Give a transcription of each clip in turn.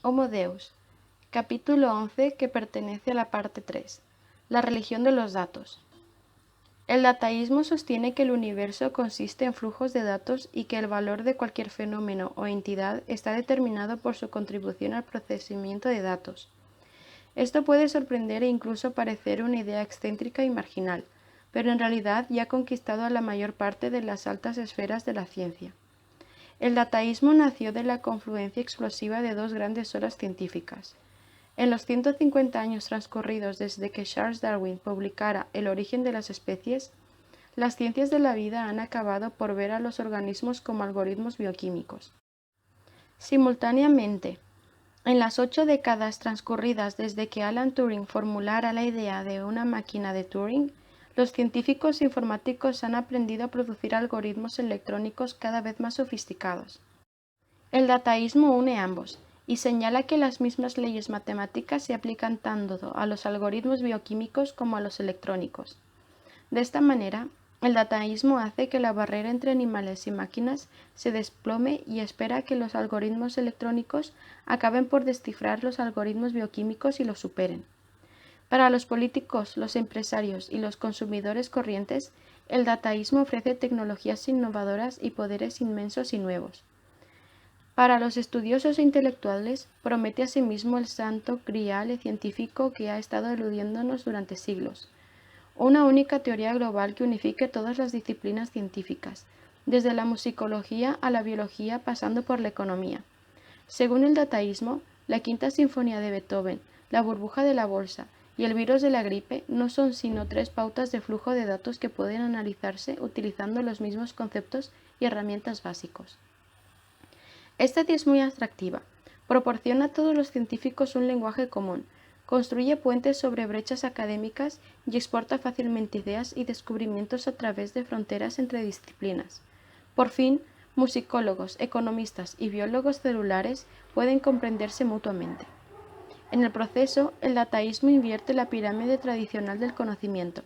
Homo Deus, capítulo 11 que pertenece a la parte 3, la religión de los datos. El dataísmo sostiene que el universo consiste en flujos de datos y que el valor de cualquier fenómeno o entidad está determinado por su contribución al procesamiento de datos. Esto puede sorprender e incluso parecer una idea excéntrica y marginal, pero en realidad ya ha conquistado a la mayor parte de las altas esferas de la ciencia. El dataísmo nació de la confluencia explosiva de dos grandes olas científicas. En los 150 años transcurridos desde que Charles Darwin publicara El origen de las especies, las ciencias de la vida han acabado por ver a los organismos como algoritmos bioquímicos. Simultáneamente, en las 8 décadas transcurridas desde que Alan Turing formulara la idea de una máquina de Turing, los científicos informáticos han aprendido a producir algoritmos electrónicos cada vez más sofisticados. El dataísmo une ambos y señala que las mismas leyes matemáticas se aplican tanto a los algoritmos bioquímicos como a los electrónicos. De esta manera, el dataísmo hace que la barrera entre animales y máquinas se desplome y espera que los algoritmos electrónicos acaben por descifrar los algoritmos bioquímicos y los superen. Para los políticos, los empresarios y los consumidores corrientes, el dataísmo ofrece tecnologías innovadoras y poderes inmensos y nuevos. Para los estudiosos e intelectuales, promete asimismo el santo grial científico que ha estado eludiéndonos durante siglos. Una única teoría global que unifique todas las disciplinas científicas, desde la musicología a la biología pasando por la economía. Según el dataísmo, la quinta sinfonía de Beethoven, la burbuja de la bolsa y el virus de la gripe no son sino tres pautas de flujo de datos que pueden analizarse utilizando los mismos conceptos y herramientas básicos. Esta idea es muy atractiva. Proporciona a todos los científicos un lenguaje común, construye puentes sobre brechas académicas y exporta fácilmente ideas y descubrimientos a través de fronteras entre disciplinas. Por fin, musicólogos, economistas y biólogos celulares pueden comprenderse mutuamente. En el proceso, el dataísmo invierte la pirámide tradicional del conocimiento.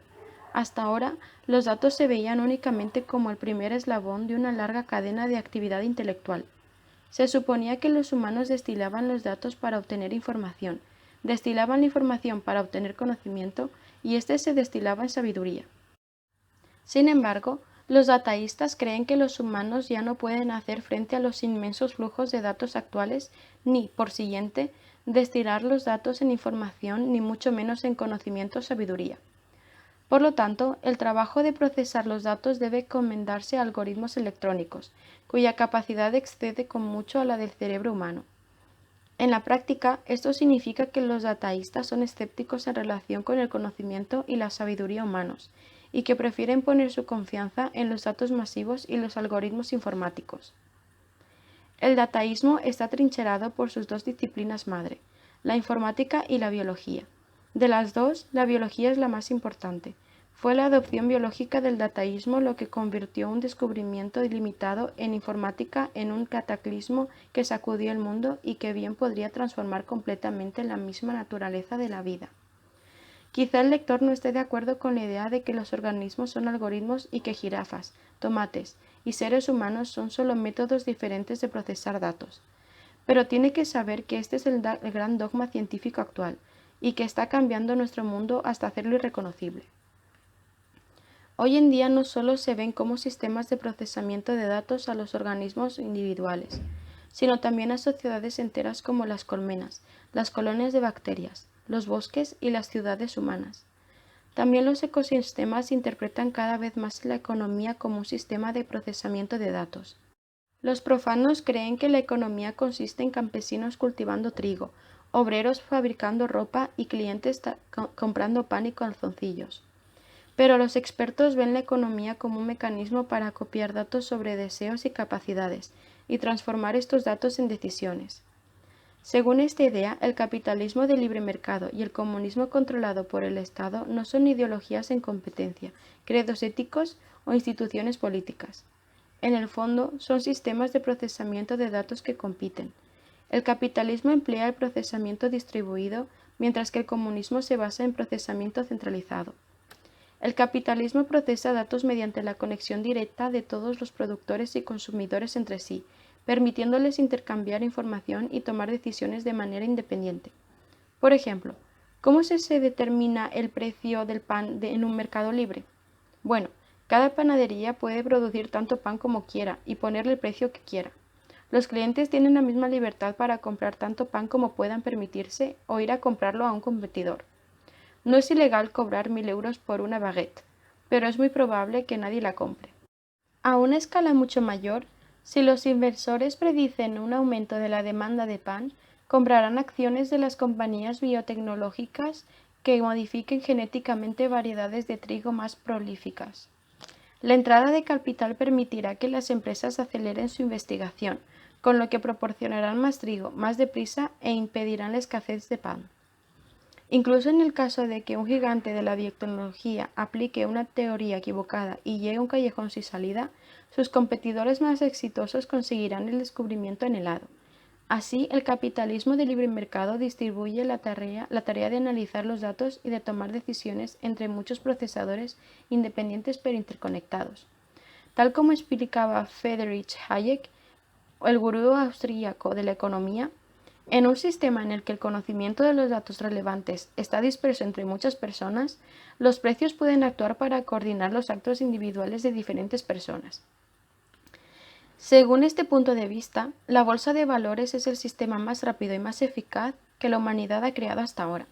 Hasta ahora, los datos se veían únicamente como el primer eslabón de una larga cadena de actividad intelectual. Se suponía que los humanos destilaban los datos para obtener información, destilaban la información para obtener conocimiento y éste se destilaba en sabiduría. Sin embargo, los dataístas creen que los humanos ya no pueden hacer frente a los inmensos flujos de datos actuales ni, por siguiente, destilar los datos en información ni mucho menos en conocimiento o sabiduría. Por lo tanto, el trabajo de procesar los datos debe encomendarse a algoritmos electrónicos, cuya capacidad excede con mucho a la del cerebro humano. En la práctica, esto significa que los dataístas son escépticos en relación con el conocimiento y la sabiduría humanos, y que prefieren poner su confianza en los datos masivos y los algoritmos informáticos. El dataísmo está trincherado por sus dos disciplinas madre, la informática y la biología. De las dos, la biología es la más importante. Fue la adopción biológica del dataísmo lo que convirtió un descubrimiento ilimitado en informática en un cataclismo que sacudió el mundo y que bien podría transformar completamente la misma naturaleza de la vida. Quizá el lector no esté de acuerdo con la idea de que los organismos son algoritmos y que jirafas, tomates y seres humanos son solo métodos diferentes de procesar datos. Pero tiene que saber que este es el gran dogma científico actual y que está cambiando nuestro mundo hasta hacerlo irreconocible. Hoy en día no solo se ven como sistemas de procesamiento de datos a los organismos individuales, sino también a sociedades enteras como las colmenas, las colonias de bacterias, los bosques y las ciudades humanas. También los ecosistemas interpretan cada vez más la economía como un sistema de procesamiento de datos. Los profanos creen que la economía consiste en campesinos cultivando trigo, obreros fabricando ropa y clientes comprando pan y calzoncillos. Pero los expertos ven la economía como un mecanismo para copiar datos sobre deseos y capacidades y transformar estos datos en decisiones. Según esta idea, el capitalismo de libre mercado y el comunismo controlado por el Estado no son ideologías en competencia, credos éticos o instituciones políticas. En el fondo, son sistemas de procesamiento de datos que compiten. El capitalismo emplea el procesamiento distribuido, mientras que el comunismo se basa en procesamiento centralizado. El capitalismo procesa datos mediante la conexión directa de todos los productores y consumidores entre sí, permitiéndoles intercambiar información y tomar decisiones de manera independiente. Por ejemplo, ¿cómo se determina el precio del pan en un mercado libre? Bueno, cada panadería puede producir tanto pan como quiera y ponerle el precio que quiera. Los clientes tienen la misma libertad para comprar tanto pan como puedan permitirse o ir a comprarlo a un competidor. No es ilegal cobrar 1.000 € por una baguette, pero es muy probable que nadie la compre. A una escala mucho mayor, si los inversores predicen un aumento de la demanda de pan, comprarán acciones de las compañías biotecnológicas que modifiquen genéticamente variedades de trigo más prolíficas. La entrada de capital permitirá que las empresas aceleren su investigación, con lo que proporcionarán más trigo más deprisa e impedirán la escasez de pan. Incluso en el caso de que un gigante de la biotecnología aplique una teoría equivocada y llegue a un callejón sin salida, sus competidores más exitosos conseguirán el descubrimiento anhelado. Así, el capitalismo de libre mercado distribuye la tarea de analizar los datos y de tomar decisiones entre muchos procesadores independientes pero interconectados. Tal como explicaba Friedrich Hayek, el gurú austríaco de la economía, en un sistema en el que el conocimiento de los datos relevantes está disperso entre muchas personas, los precios pueden actuar para coordinar los actos individuales de diferentes personas. Según este punto de vista, la bolsa de valores es el sistema más rápido y más eficaz que la humanidad ha creado hasta ahora.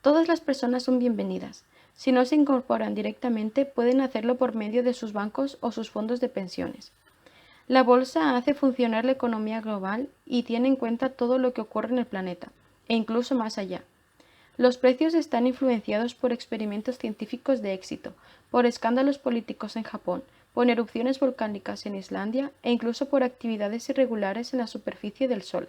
Todas las personas son bienvenidas. Si no se incorporan directamente, pueden hacerlo por medio de sus bancos o sus fondos de pensiones. La bolsa hace funcionar la economía global y tiene en cuenta todo lo que ocurre en el planeta, e incluso más allá. Los precios están influenciados por experimentos científicos de éxito, por escándalos políticos en Japón, por erupciones volcánicas en Islandia e incluso por actividades irregulares en la superficie del Sol.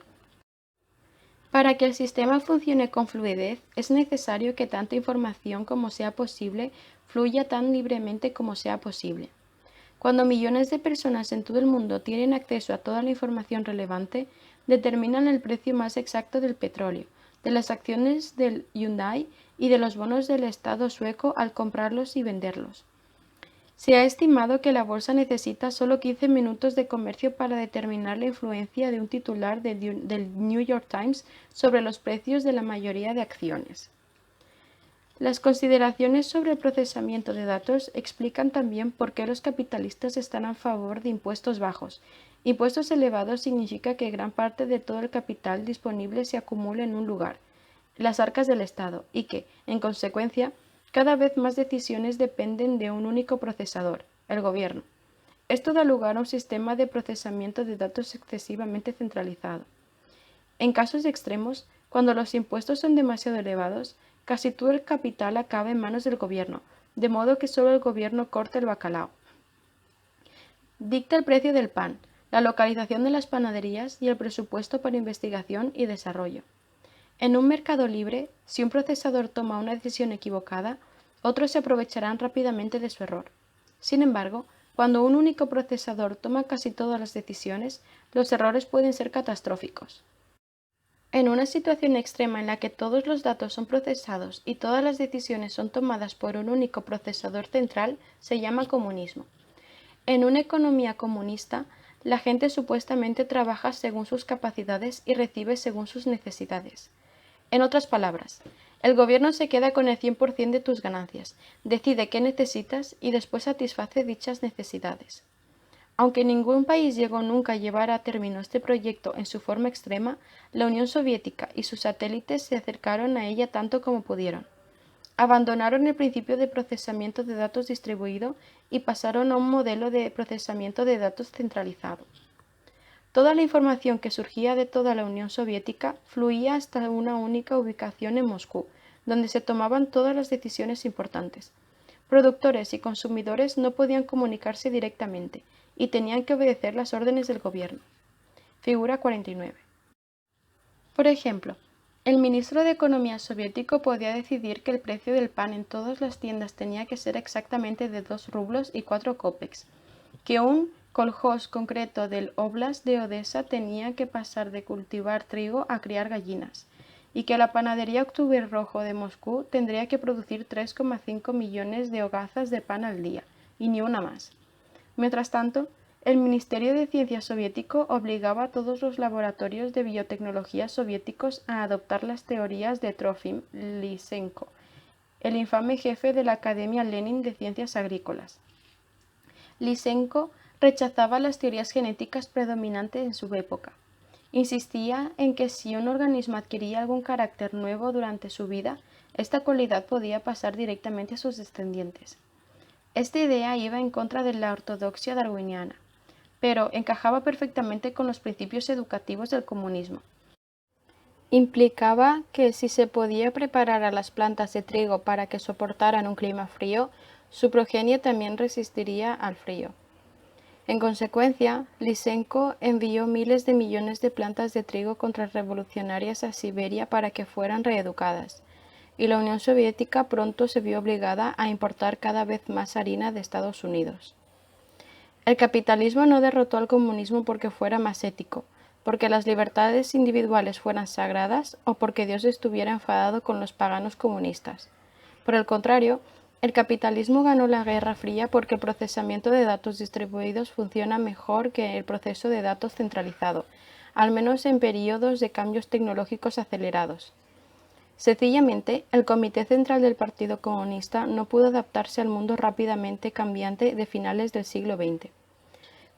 Para que el sistema funcione con fluidez, es necesario que tanta información como sea posible fluya tan libremente como sea posible. Cuando millones de personas en todo el mundo tienen acceso a toda la información relevante, determinan el precio más exacto del petróleo, de las acciones del Hyundai y de los bonos del Estado sueco al comprarlos y venderlos. Se ha estimado que la bolsa necesita solo 15 minutos de comercio para determinar la influencia de un titular del New York Times sobre los precios de la mayoría de acciones. Las consideraciones sobre el procesamiento de datos explican también por qué los capitalistas están a favor de impuestos bajos. Impuestos elevados significa que gran parte de todo el capital disponible se acumula en un lugar, las arcas del Estado, y que, en consecuencia, cada vez más decisiones dependen de un único procesador, el gobierno. Esto da lugar a un sistema de procesamiento de datos excesivamente centralizado. En casos extremos, cuando los impuestos son demasiado elevados, casi todo el capital acaba en manos del gobierno, de modo que solo el gobierno corta el bacalao. Dicta el precio del pan, la localización de las panaderías y el presupuesto para investigación y desarrollo. En un mercado libre, si un procesador toma una decisión equivocada, otros se aprovecharán rápidamente de su error. Sin embargo, cuando un único procesador toma casi todas las decisiones, los errores pueden ser catastróficos. En una situación extrema en la que todos los datos son procesados y todas las decisiones son tomadas por un único procesador central, se llama comunismo. En una economía comunista, la gente supuestamente trabaja según sus capacidades y recibe según sus necesidades. En otras palabras, el gobierno se queda con el 100% de tus ganancias, decide qué necesitas y después satisface dichas necesidades. Aunque ningún país llegó nunca a llevar a término este proyecto en su forma extrema, la Unión Soviética y sus satélites se acercaron a ella tanto como pudieron. Abandonaron el principio de procesamiento de datos distribuido y pasaron a un modelo de procesamiento de datos centralizado. Toda la información que surgía de toda la Unión Soviética fluía hasta una única ubicación en Moscú, donde se tomaban todas las decisiones importantes. Productores y consumidores no podían comunicarse directamente y tenían que obedecer las órdenes del gobierno. Figura 49. Por ejemplo, el ministro de Economía soviético podía decidir que el precio del pan en todas las tiendas tenía que ser exactamente de 2 rublos y 4 kopecks, que un kolhoz concreto del Oblast de Odessa tenía que pasar de cultivar trigo a criar gallinas, y que la panadería Octubre Rojo de Moscú tendría que producir 3,5 millones de hogazas de pan al día, y ni una más. Mientras tanto, El Ministerio de Ciencia soviético obligaba a todos los laboratorios de biotecnología soviéticos a adoptar las teorías de Trofim Lysenko, el infame jefe de la Academia Lenin de Ciencias Agrícolas. Lysenko rechazaba las teorías genéticas predominantes en su época. Insistía en que si un organismo adquiría algún carácter nuevo durante su vida, esta cualidad podía pasar directamente a sus descendientes. Esta idea iba en contra de la ortodoxia darwiniana, pero encajaba perfectamente con los principios educativos del comunismo. Implicaba que si se podía preparar a las plantas de trigo para que soportaran un clima frío, su progenie también resistiría al frío. En consecuencia, Lysenko envió miles de millones de plantas de trigo contrarrevolucionarias a Siberia para que fueran reeducadas, y la Unión Soviética pronto se vio obligada a importar cada vez más harina de Estados Unidos. El capitalismo no derrotó al comunismo porque fuera más ético, porque las libertades individuales fueran sagradas o porque Dios estuviera enfadado con los paganos comunistas. Por el contrario, el capitalismo ganó la Guerra Fría porque el procesamiento de datos distribuidos funciona mejor que el proceso de datos centralizado, al menos en periodos de cambios tecnológicos acelerados. Sencillamente, el Comité Central del Partido Comunista no pudo adaptarse al mundo rápidamente cambiante de finales del siglo XX.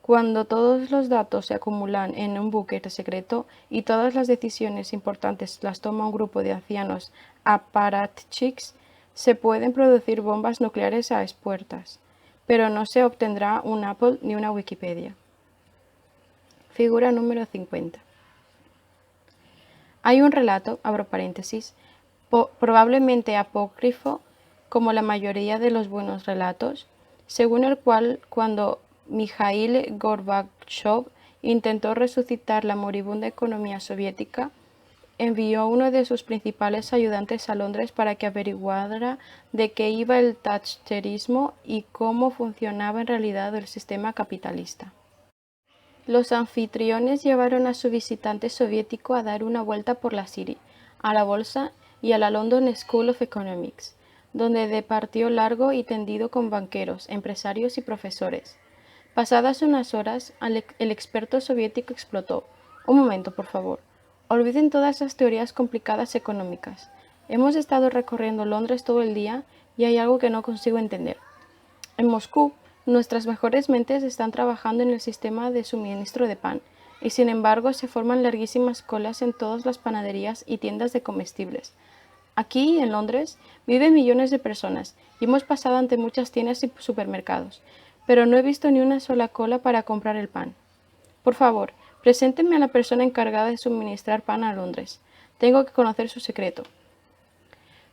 Cuando todos los datos se acumulan en un búnker secreto y todas las decisiones importantes las toma un grupo de ancianos aparatchiks, se pueden producir bombas nucleares a expuertas, pero no se obtendrá un Apple ni una Wikipedia. Figura número 50. Hay un relato, abro paréntesis, probablemente apócrifo, como la mayoría de los buenos relatos, según el cual cuando Mikhail Gorbachev intentó resucitar la moribunda economía soviética, envió a uno de sus principales ayudantes a Londres para que averiguara de qué iba el thatcherismo y cómo funcionaba en realidad el sistema capitalista. Los anfitriones llevaron a su visitante soviético a dar una vuelta por la City, a la bolsa y a la London School of Economics, donde departió largo y tendido con banqueros, empresarios y profesores. Pasadas unas horas, el experto soviético explotó. Un momento, por favor. Olviden todas esas teorías complicadas económicas. Hemos estado recorriendo Londres todo el día y hay algo que no consigo entender. En Moscú, nuestras mejores mentes están trabajando en el sistema de suministro de pan, y sin embargo se forman larguísimas colas en todas las panaderías y tiendas de comestibles. Aquí, en Londres, viven millones de personas y hemos pasado ante muchas tiendas y supermercados, pero no he visto ni una sola cola para comprar el pan. Por favor, preséntenme a la persona encargada de suministrar pan a Londres. Tengo que conocer su secreto.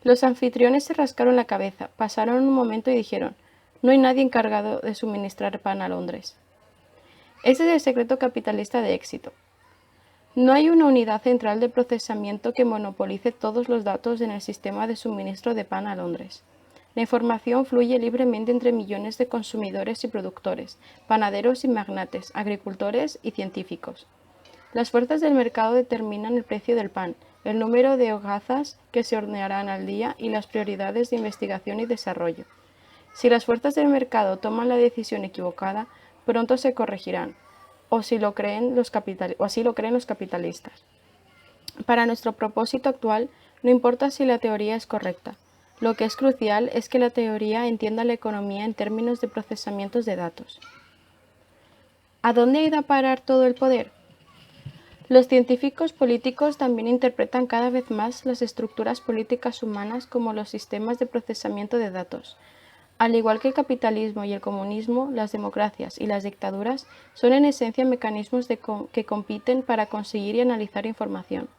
Los anfitriones se rascaron la cabeza, pasaron un momento y dijeron: no hay nadie encargado de suministrar pan a Londres. Ese es el secreto capitalista de éxito. No hay una unidad central de procesamiento que monopolice todos los datos en el sistema de suministro de pan a Londres. La información fluye libremente entre millones de consumidores y productores, panaderos y magnates, agricultores y científicos. Las fuerzas del mercado determinan el precio del pan, el número de hogazas que se hornearán al día y las prioridades de investigación y desarrollo. Si las fuerzas del mercado toman la decisión equivocada, pronto se corregirán, o así lo creen los capitalistas. Para nuestro propósito actual, no importa si la teoría es correcta. Lo que es crucial es que la teoría entienda la economía en términos de procesamientos de datos. ¿A dónde ha ido a parar todo el poder? Los científicos políticos también interpretan cada vez más las estructuras políticas humanas como los sistemas de procesamiento de datos. Al igual que el capitalismo y el comunismo, las democracias y las dictaduras son en esencia mecanismos que compiten para conseguir y analizar información.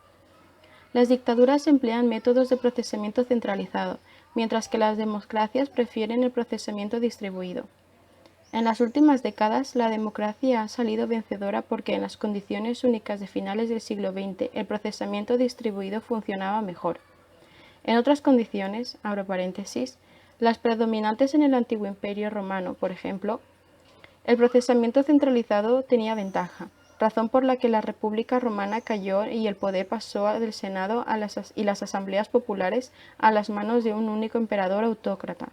Las dictaduras emplean métodos de procesamiento centralizado, mientras que las democracias prefieren el procesamiento distribuido. En las últimas décadas, la democracia ha salido vencedora porque en las condiciones únicas de finales del siglo XX el procesamiento distribuido funcionaba mejor. En otras condiciones, abro paréntesis, las predominantes en el antiguo Imperio Romano, por ejemplo, el procesamiento centralizado tenía ventaja, razón por la que la República Romana cayó y el poder pasó del Senado y las asambleas populares a las manos de un único emperador autócrata.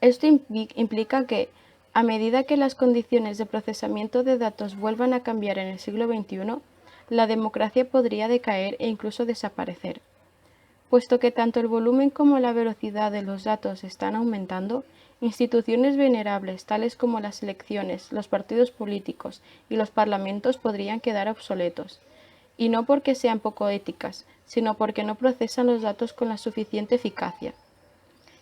Esto implica que, A medida que las condiciones de procesamiento de datos vuelvan a cambiar en el siglo XXI, la democracia podría decaer e incluso desaparecer. Puesto que tanto el volumen como la velocidad de los datos están aumentando, instituciones venerables tales como las elecciones, los partidos políticos y los parlamentos podrían quedar obsoletos, y no porque sean poco éticas, sino porque no procesan los datos con la suficiente eficacia.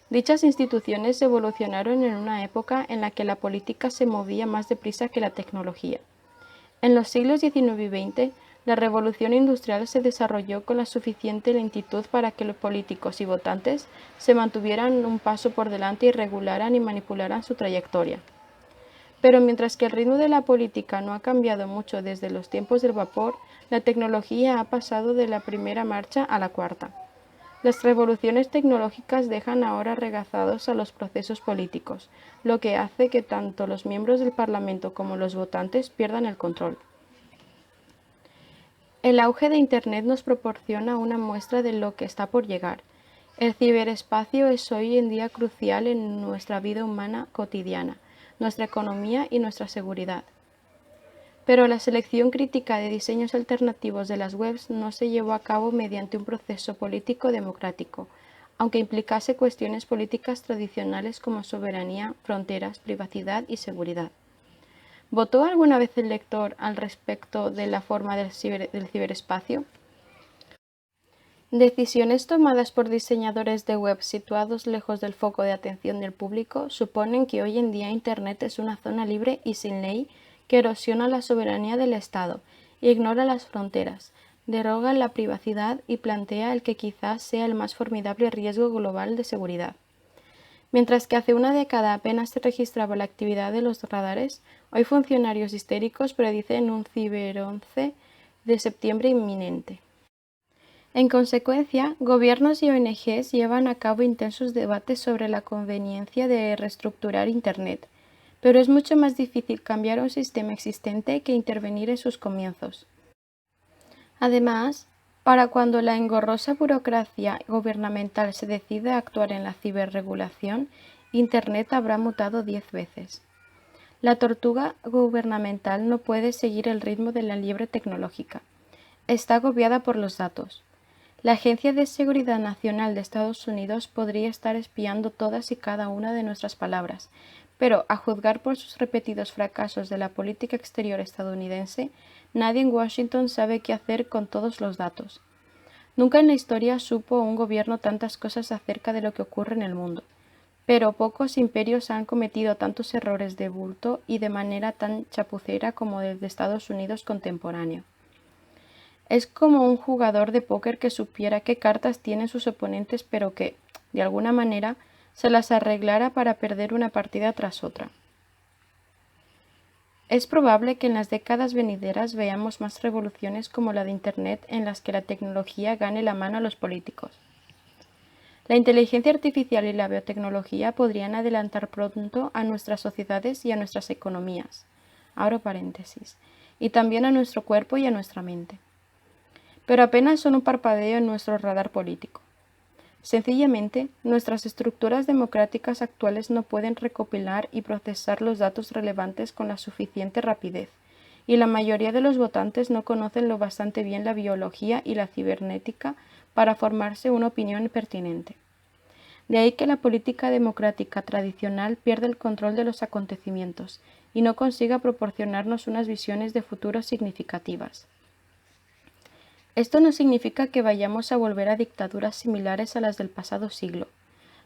Dichas instituciones evolucionaron en una época en la que la política se movía más deprisa que la tecnología. En los siglos XIX y XX, la revolución industrial se desarrolló con la suficiente lentitud para que los políticos y votantes se mantuvieran un paso por delante y regularan y manipularan su trayectoria. Pero mientras que el ritmo de la política no ha cambiado mucho desde los tiempos del vapor, la tecnología ha pasado de la primera marcha a la cuarta. Las revoluciones tecnológicas dejan ahora regazados a los procesos políticos, lo que hace que tanto los miembros del Parlamento como los votantes pierdan el control. El auge de Internet nos proporciona una muestra de lo que está por llegar. El ciberespacio es hoy en día crucial en nuestra vida humana cotidiana, nuestra economía y nuestra seguridad. Pero la selección crítica de diseños alternativos de las webs no se llevó a cabo mediante un proceso político democrático, aunque implicase cuestiones políticas tradicionales como soberanía, fronteras, privacidad y seguridad. ¿Votó alguna vez el lector al respecto de la forma del ciberespacio? Decisiones tomadas por diseñadores de web situados lejos del foco de atención del público suponen que hoy en día Internet es una zona libre y sin ley que erosiona la soberanía del Estado, ignora las fronteras, deroga la privacidad y plantea el que quizás sea el más formidable riesgo global de seguridad. Mientras que hace una década apenas se registraba la actividad de los radares, hoy funcionarios histéricos predicen un ciber-11 de septiembre inminente. En consecuencia, gobiernos y ONGs llevan a cabo intensos debates sobre la conveniencia de reestructurar Internet, pero es mucho más difícil cambiar un sistema existente que intervenir en sus comienzos. Además, para cuando la engorrosa burocracia gubernamental se decida a actuar en la ciberregulación, Internet habrá mutado 10 veces. La tortuga gubernamental no puede seguir el ritmo de la liebre tecnológica. Está agobiada por los datos. La Agencia de Seguridad Nacional de Estados Unidos podría estar espiando todas y cada una de nuestras palabras, pero, a juzgar por sus repetidos fracasos de la política exterior estadounidense, nadie en Washington sabe qué hacer con todos los datos. Nunca en la historia supo un gobierno tantas cosas acerca de lo que ocurre en el mundo, pero pocos imperios han cometido tantos errores de bulto y de manera tan chapucera como el de Estados Unidos contemporáneo. Es como un jugador de póker que supiera qué cartas tienen sus oponentes, pero que, de alguna manera, se las arreglara para perder una partida tras otra. Es probable que en las décadas venideras veamos más revoluciones como la de Internet en las que la tecnología gane la mano a los políticos. La inteligencia artificial y la biotecnología podrían adelantar pronto a nuestras sociedades y a nuestras economías, abro paréntesis, y también a nuestro cuerpo y a nuestra mente. Pero apenas son un parpadeo en nuestro radar político. Sencillamente, nuestras estructuras democráticas actuales no pueden recopilar y procesar los datos relevantes con la suficiente rapidez, y la mayoría de los votantes no conocen lo bastante bien la biología y la cibernética para formarse una opinión pertinente. De ahí que la política democrática tradicional pierda el control de los acontecimientos y no consiga proporcionarnos unas visiones de futuro significativas. Esto no significa que vayamos a volver a dictaduras similares a las del pasado siglo.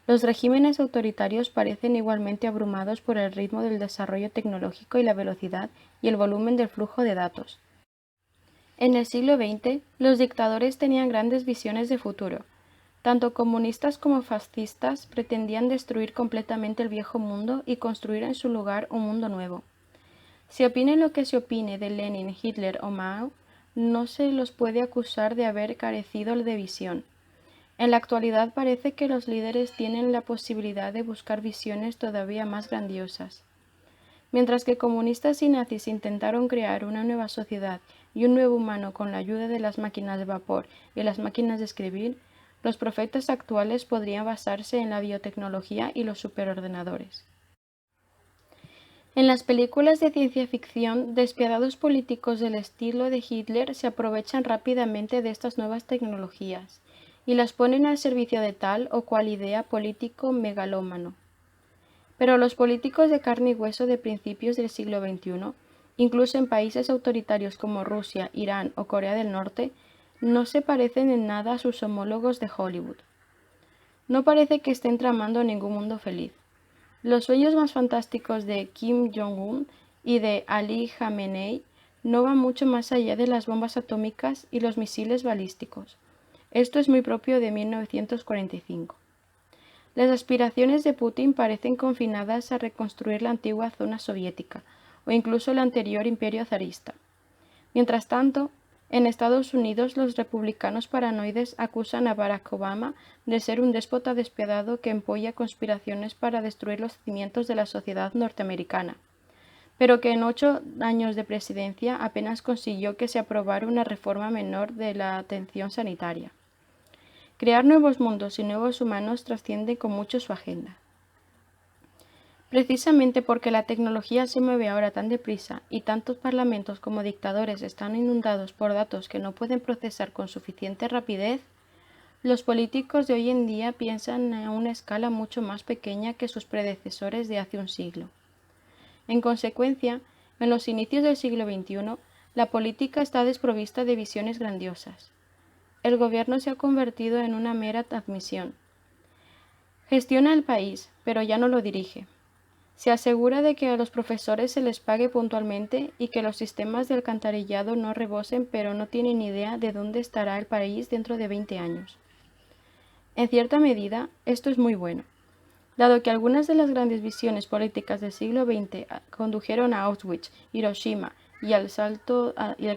Los regímenes autoritarios parecen igualmente abrumados por el ritmo del desarrollo tecnológico y la velocidad y el volumen del flujo de datos. En el siglo XX, los dictadores tenían grandes visiones de futuro. Tanto comunistas como fascistas pretendían destruir completamente el viejo mundo y construir en su lugar un mundo nuevo. Se opine lo que se opine de Lenin, Hitler o Mao, no se los puede acusar de haber carecido de visión. En la actualidad parece que los líderes tienen la posibilidad de buscar visiones todavía más grandiosas. Mientras que comunistas y nazis intentaron crear una nueva sociedad y un nuevo humano con la ayuda de las máquinas de vapor y las máquinas de escribir, los profetas actuales podrían basarse en la biotecnología y los superordenadores. En las películas de ciencia ficción, despiadados políticos del estilo de Hitler se aprovechan rápidamente de estas nuevas tecnologías y las ponen al servicio de tal o cual idea político megalómano. Pero los políticos de carne y hueso de principios del siglo XXI, incluso en países autoritarios como Rusia, Irán o Corea del Norte, no se parecen en nada a sus homólogos de Hollywood. No parece que estén tramando ningún mundo feliz. Los sueños más fantásticos de Kim Jong-un y de Ali Khamenei no van mucho más allá de las bombas atómicas y los misiles balísticos. Esto es muy propio de 1945. Las aspiraciones de Putin parecen confinadas a reconstruir la antigua zona soviética o incluso el anterior imperio zarista. Mientras tanto, en Estados Unidos los republicanos paranoides acusan a Barack Obama de ser un déspota despiadado que empolla conspiraciones para destruir los cimientos de la sociedad norteamericana, pero que en 8 años de presidencia apenas consiguió que se aprobara una reforma menor de la atención sanitaria. Crear nuevos mundos y nuevos humanos trasciende con mucho su agenda. Precisamente porque la tecnología se mueve ahora tan deprisa y tantos parlamentos como dictadores están inundados por datos que no pueden procesar con suficiente rapidez, los políticos de hoy en día piensan a una escala mucho más pequeña que sus predecesores de hace un siglo. En consecuencia, en los inicios del siglo XXI, la política está desprovista de visiones grandiosas. El gobierno se ha convertido en una mera admisión. Gestiona el país, pero ya no lo dirige. Se asegura de que a los profesores se les pague puntualmente y que los sistemas de alcantarillado no rebosen, pero no tienen idea de dónde estará el país dentro de 20 años. En cierta medida, esto es muy bueno. Dado que algunas de las grandes visiones políticas del siglo XX condujeron a Auschwitz, Hiroshima y el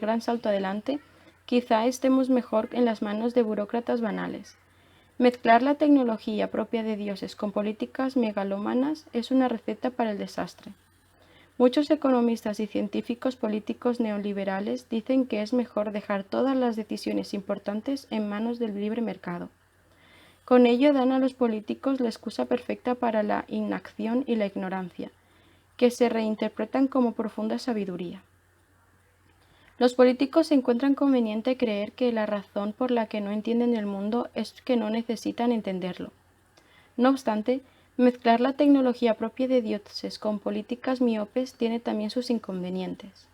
gran salto adelante, quizá estemos mejor en las manos de burócratas banales. Mezclar la tecnología propia de dioses con políticas megalómanas es una receta para el desastre. Muchos economistas y científicos políticos neoliberales dicen que es mejor dejar todas las decisiones importantes en manos del libre mercado. Con ello dan a los políticos la excusa perfecta para la inacción y la ignorancia, que se reinterpretan como profunda sabiduría. Los políticos encuentran conveniente creer que la razón por la que no entienden el mundo es que no necesitan entenderlo. No obstante, mezclar la tecnología propia de dioses con políticas miopes tiene también sus inconvenientes.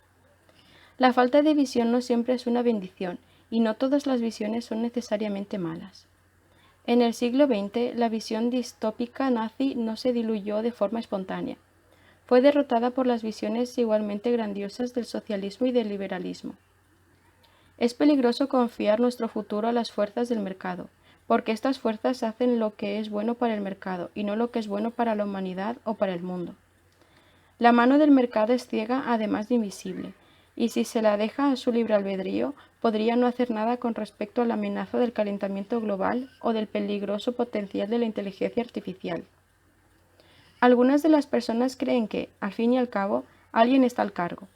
La falta de visión no siempre es una bendición, y no todas las visiones son necesariamente malas. En el siglo XX, la visión distópica nazi no se diluyó de forma espontánea. Fue derrotada por las visiones igualmente grandiosas del socialismo y del liberalismo. Es peligroso confiar nuestro futuro a las fuerzas del mercado, porque estas fuerzas hacen lo que es bueno para el mercado y no lo que es bueno para la humanidad o para el mundo. La mano del mercado es ciega, además de invisible, y si se la deja a su libre albedrío, podría no hacer nada con respecto a la amenaza del calentamiento global o del peligroso potencial de la inteligencia artificial. Algunas de las personas creen que, al fin y al cabo, alguien está al cargo.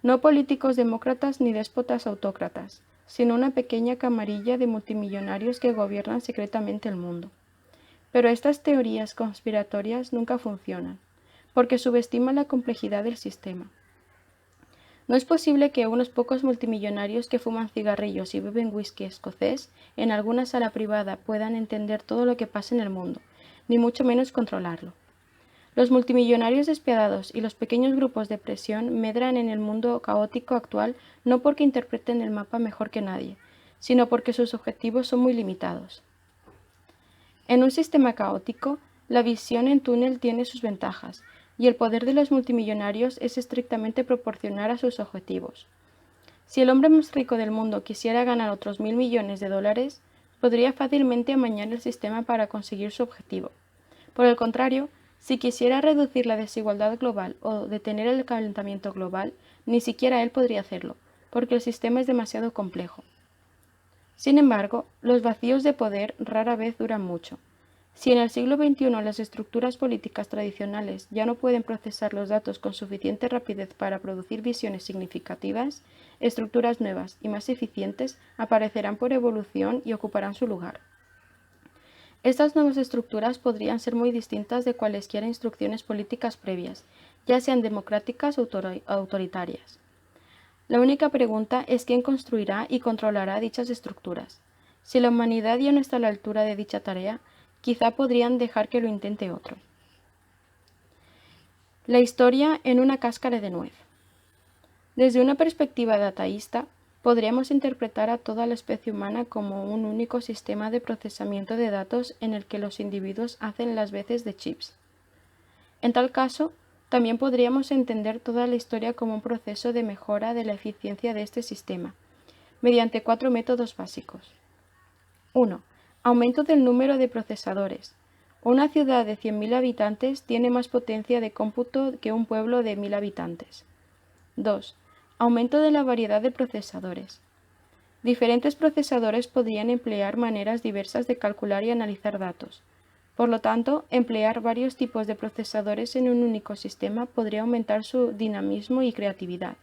No políticos demócratas ni déspotas autócratas, sino una pequeña camarilla de multimillonarios que gobiernan secretamente el mundo. Pero estas teorías conspiratorias nunca funcionan, porque subestiman la complejidad del sistema. No es posible que unos pocos multimillonarios que fuman cigarrillos y beben whisky escocés en alguna sala privada puedan entender todo lo que pasa en el mundo, ni mucho menos controlarlo. Los multimillonarios despiadados y los pequeños grupos de presión medran en el mundo caótico actual no porque interpreten el mapa mejor que nadie, sino porque sus objetivos son muy limitados. En un sistema caótico, la visión en túnel tiene sus ventajas, y el poder de los multimillonarios es estrictamente proporcional a sus objetivos. Si el hombre más rico del mundo quisiera ganar otros 1.000 millones de dólares, podría fácilmente amañar el sistema para conseguir su objetivo. Por el contrario, si quisiera reducir la desigualdad global o detener el calentamiento global, ni siquiera él podría hacerlo, porque el sistema es demasiado complejo. Sin embargo, los vacíos de poder rara vez duran mucho. Si en el siglo XXI las estructuras políticas tradicionales ya no pueden procesar los datos con suficiente rapidez para producir visiones significativas, estructuras nuevas y más eficientes aparecerán por evolución y ocuparán su lugar. Estas nuevas estructuras podrían ser muy distintas de cualesquiera instrucciones políticas previas, ya sean democráticas o autoritarias. La única pregunta es quién construirá y controlará dichas estructuras. Si la humanidad ya no está a la altura de dicha tarea, quizá podrían dejar que lo intente otro. La historia en una cáscara de nuez. Desde una perspectiva dataísta, podríamos interpretar a toda la especie humana como un único sistema de procesamiento de datos en el que los individuos hacen las veces de chips. En tal caso, también podríamos entender toda la historia como un proceso de mejora de la eficiencia de este sistema, mediante 4 métodos básicos. 1. Aumento del número de procesadores. Una ciudad de 100.000 habitantes tiene más potencia de cómputo que un pueblo de 1.000 habitantes. 2. Aumento de la variedad de procesadores. Diferentes procesadores podrían emplear maneras diversas de calcular y analizar datos. Por lo tanto, emplear varios tipos de procesadores en un único sistema podría aumentar su dinamismo y creatividad.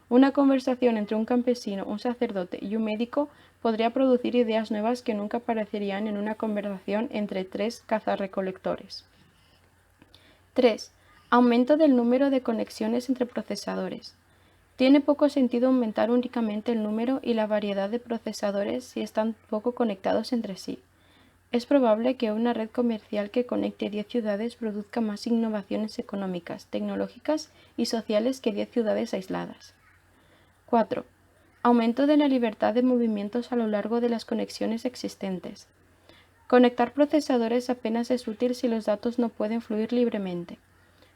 Una conversación entre un campesino, un sacerdote y un médico podría producir ideas nuevas que nunca aparecerían en una conversación entre 3 cazarrecolectores. 3. Aumento del número de conexiones entre procesadores. Tiene poco sentido aumentar únicamente el número y la variedad de procesadores si están poco conectados entre sí. Es probable que una red comercial que conecte 10 ciudades produzca más innovaciones económicas, tecnológicas y sociales que 10 ciudades aisladas. 4. Aumento de la libertad de movimientos a lo largo de las conexiones existentes. Conectar procesadores apenas es útil si los datos no pueden fluir libremente.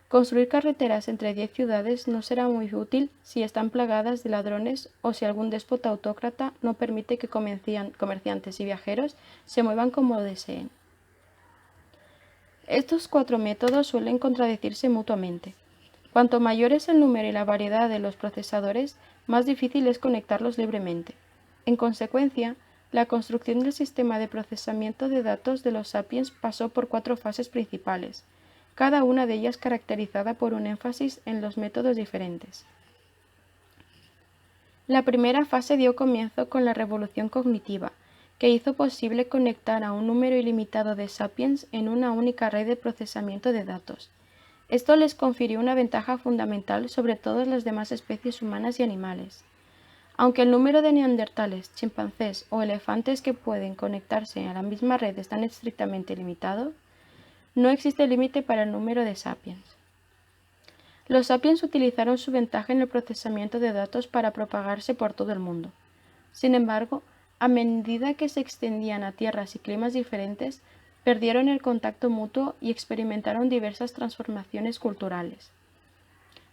Construir carreteras entre 10 ciudades no será muy útil si están plagadas de ladrones o si algún déspota autócrata no permite que comerciantes y viajeros se muevan como deseen. Estos 4 métodos suelen contradecirse mutuamente. Cuanto mayor es el número y la variedad de los procesadores, más difícil es conectarlos libremente. En consecuencia, la construcción del sistema de procesamiento de datos de los sapiens pasó por 4 fases principales, cada una de ellas caracterizada por un énfasis en los métodos diferentes. La primera fase dio comienzo con la revolución cognitiva, que hizo posible conectar a un número ilimitado de sapiens en una única red de procesamiento de datos. Esto les confirió una ventaja fundamental sobre todas las demás especies humanas y animales. Aunque el número de neandertales, chimpancés o elefantes que pueden conectarse a la misma red es tan estrictamente limitado, no existe límite para el número de sapiens. Los sapiens utilizaron su ventaja en el procesamiento de datos para propagarse por todo el mundo. Sin embargo, a medida que se extendían a tierras y climas diferentes, perdieron el contacto mutuo y experimentaron diversas transformaciones culturales.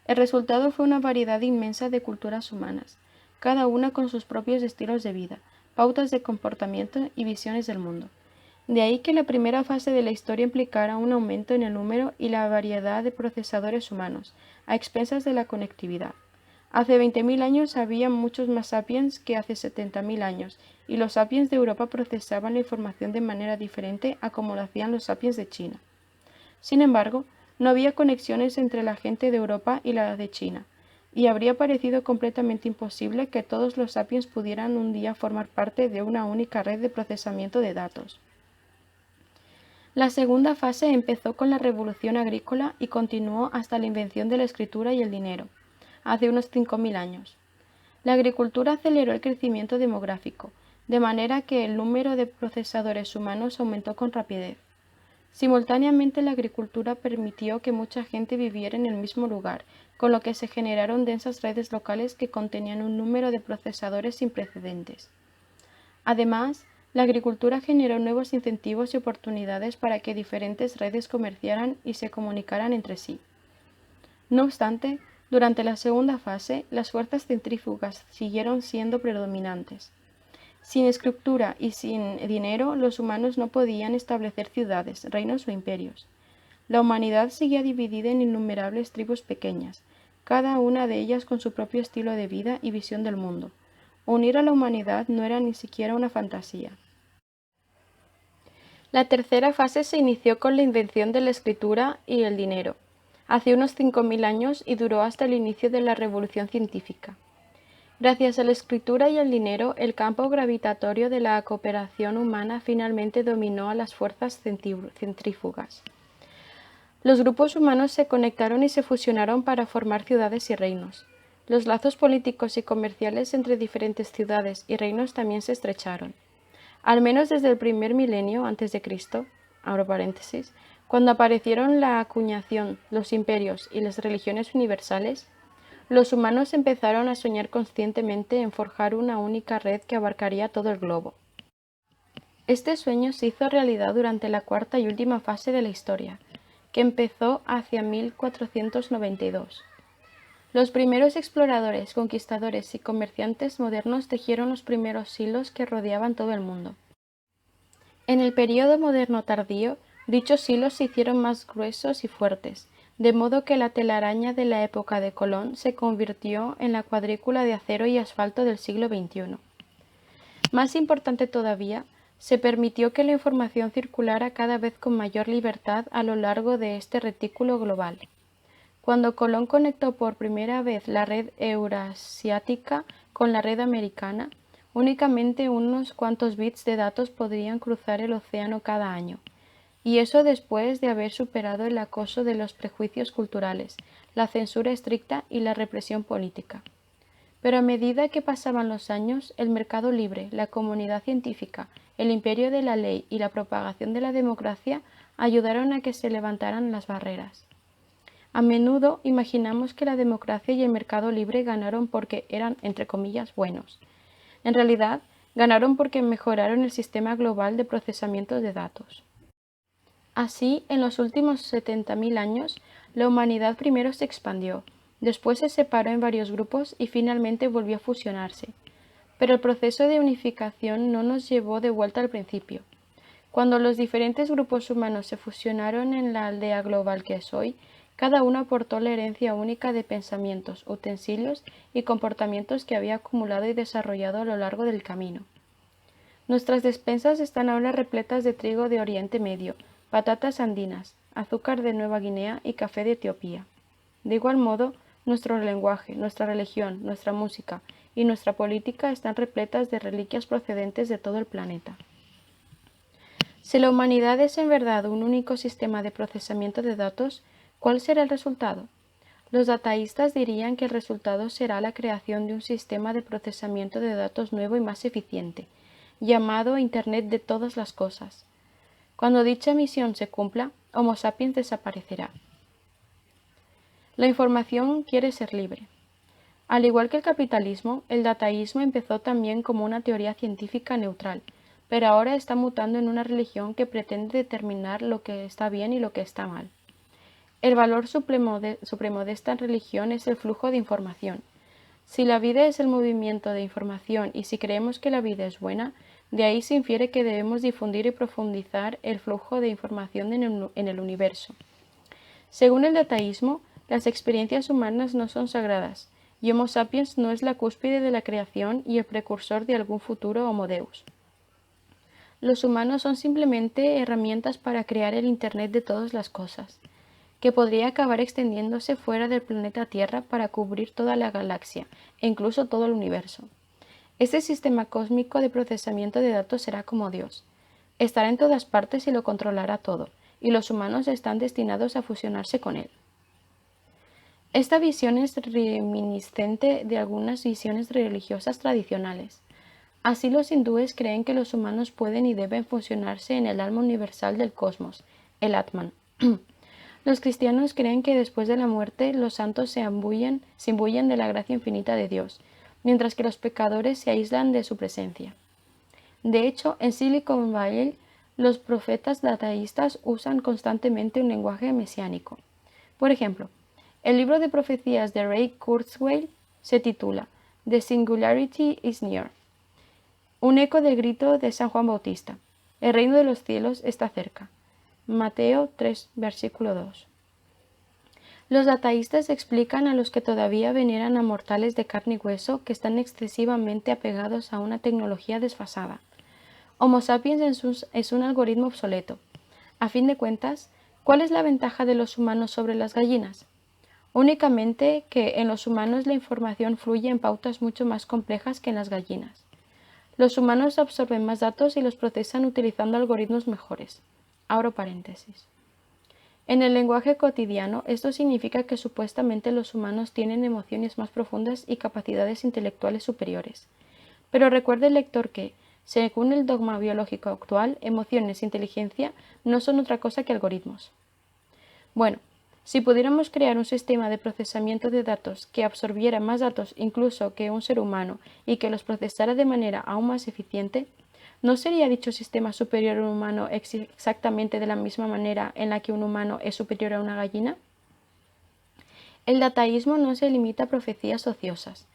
El resultado fue una variedad inmensa de culturas humanas, cada una con sus propios estilos de vida, pautas de comportamiento y visiones del mundo. De ahí que la primera fase de la historia implicara un aumento en el número y la variedad de procesadores humanos, a expensas de la conectividad. Hace 20.000 años había muchos más sapiens que hace 70.000 años, y los sapiens de Europa procesaban la información de manera diferente a como lo hacían los sapiens de China. Sin embargo, no había conexiones entre la gente de Europa y la de China, y habría parecido completamente imposible que todos los sapiens pudieran un día formar parte de una única red de procesamiento de datos. La segunda fase empezó con la revolución agrícola y continuó hasta la invención de la escritura y el dinero, hace unos 5.000 años. La agricultura aceleró el crecimiento demográfico, de manera que el número de procesadores humanos aumentó con rapidez. Simultáneamente, la agricultura permitió que mucha gente viviera en el mismo lugar, con lo que se generaron densas redes locales que contenían un número de procesadores sin precedentes. Además, la agricultura generó nuevos incentivos y oportunidades para que diferentes redes comerciaran y se comunicaran entre sí. No obstante, durante la segunda fase, las fuerzas centrífugas siguieron siendo predominantes. Sin escritura y sin dinero, los humanos no podían establecer ciudades, reinos o imperios. La humanidad seguía dividida en innumerables tribus pequeñas, cada una de ellas con su propio estilo de vida y visión del mundo. Unir a la humanidad no era ni siquiera una fantasía. La tercera fase se inició con la invención de la escritura y el dinero, hace unos 5.000 años y duró hasta el inicio de la revolución científica. Gracias a la escritura y al dinero, el campo gravitatorio de la cooperación humana finalmente dominó a las fuerzas centrífugas. Los grupos humanos se conectaron y se fusionaron para formar ciudades y reinos. Los lazos políticos y comerciales entre diferentes ciudades y reinos también se estrecharon. Al menos desde el primer milenio antes de Cristo, abro paréntesis, cuando aparecieron la acuñación, los imperios y las religiones universales, los humanos empezaron a soñar conscientemente en forjar una única red que abarcaría todo el globo. Este sueño se hizo realidad durante la cuarta y última fase de la historia, que empezó hacia 1492. Los primeros exploradores, conquistadores y comerciantes modernos tejieron los primeros hilos que rodeaban todo el mundo. En el período moderno tardío, dichos hilos se hicieron más gruesos y fuertes, de modo que la telaraña de la época de Colón se convirtió en la cuadrícula de acero y asfalto del siglo XXI. Más importante todavía, se permitió que la información circulara cada vez con mayor libertad a lo largo de este retículo global. Cuando Colón conectó por primera vez la red eurasiática con la red americana, únicamente unos cuantos bits de datos podrían cruzar el océano cada año, y eso después de haber superado el acoso de los prejuicios culturales, la censura estricta y la represión política. Pero a medida que pasaban los años, el mercado libre, la comunidad científica, el imperio de la ley y la propagación de la democracia ayudaron a que se levantaran las barreras. A menudo imaginamos que la democracia y el mercado libre ganaron porque eran, entre comillas, buenos. En realidad, ganaron porque mejoraron el sistema global de procesamiento de datos. Así, en los últimos 70.000 años, la humanidad primero se expandió, después se separó en varios grupos y finalmente volvió a fusionarse. Pero el proceso de unificación no nos llevó de vuelta al principio. Cuando los diferentes grupos humanos se fusionaron en la aldea global que es hoy, cada uno aportó la herencia única de pensamientos, utensilios y comportamientos que había acumulado y desarrollado a lo largo del camino. Nuestras despensas están ahora repletas de trigo de Oriente Medio, patatas andinas, azúcar de Nueva Guinea y café de Etiopía. De igual modo, nuestro lenguaje, nuestra religión, nuestra música y nuestra política están repletas de reliquias procedentes de todo el planeta. Si la humanidad es en verdad un único sistema de procesamiento de datos, ¿cuál será el resultado? Los dataístas dirían que el resultado será la creación de un sistema de procesamiento de datos nuevo y más eficiente, llamado Internet de todas las cosas. Cuando dicha misión se cumpla, Homo sapiens desaparecerá. La información quiere ser libre. Al igual que el capitalismo, el dataísmo empezó también como una teoría científica neutral, pero ahora está mutando en una religión que pretende determinar lo que está bien y lo que está mal. El valor supremo de esta religión es el flujo de información. Si la vida es el movimiento de información y si creemos que la vida es buena, de ahí se infiere que debemos difundir y profundizar el flujo de información en el universo. Según el dataísmo, las experiencias humanas no son sagradas, y Homo sapiens no es la cúspide de la creación y el precursor de algún futuro Homo Deus. Los humanos son simplemente herramientas para crear el Internet de todas las cosas, que podría acabar extendiéndose fuera del planeta Tierra para cubrir toda la galaxia e incluso todo el universo. Este sistema cósmico de procesamiento de datos será como Dios. Estará en todas partes y lo controlará todo, y los humanos están destinados a fusionarse con él. Esta visión es reminiscente de algunas visiones religiosas tradicionales. Así los hindúes creen que los humanos pueden y deben fusionarse en el alma universal del cosmos, el Atman. Los cristianos creen que después de la muerte los santos se imbuyen de la gracia infinita de Dios, mientras que los pecadores se aíslan de su presencia. De hecho, en Silicon Valley, los profetas dataístas usan constantemente un lenguaje mesiánico. Por ejemplo, el libro de profecías de Ray Kurzweil se titula The Singularity is Near, un eco del grito de San Juan Bautista. El reino de los cielos está cerca. Mateo 3, versículo 2. Los dataístas explican a los que todavía veneran a mortales de carne y hueso que están excesivamente apegados a una tecnología desfasada. Homo sapiens es un algoritmo obsoleto. A fin de cuentas, ¿cuál es la ventaja de los humanos sobre las gallinas? Únicamente que en los humanos la información fluye en pautas mucho más complejas que en las gallinas. Los humanos absorben más datos y los procesan utilizando algoritmos mejores. Abro paréntesis. En el lenguaje cotidiano, esto significa que supuestamente los humanos tienen emociones más profundas y capacidades intelectuales superiores. Pero recuerde el lector que, según el dogma biológico actual, emociones e inteligencia no son otra cosa que algoritmos. Bueno, si pudiéramos crear un sistema de procesamiento de datos que absorbiera más datos incluso que un ser humano y que los procesara de manera aún más eficiente, ¿no sería dicho sistema superior a un humano exactamente de la misma manera en la que un humano es superior a una gallina? El dataísmo no se limita a profecías ociosas.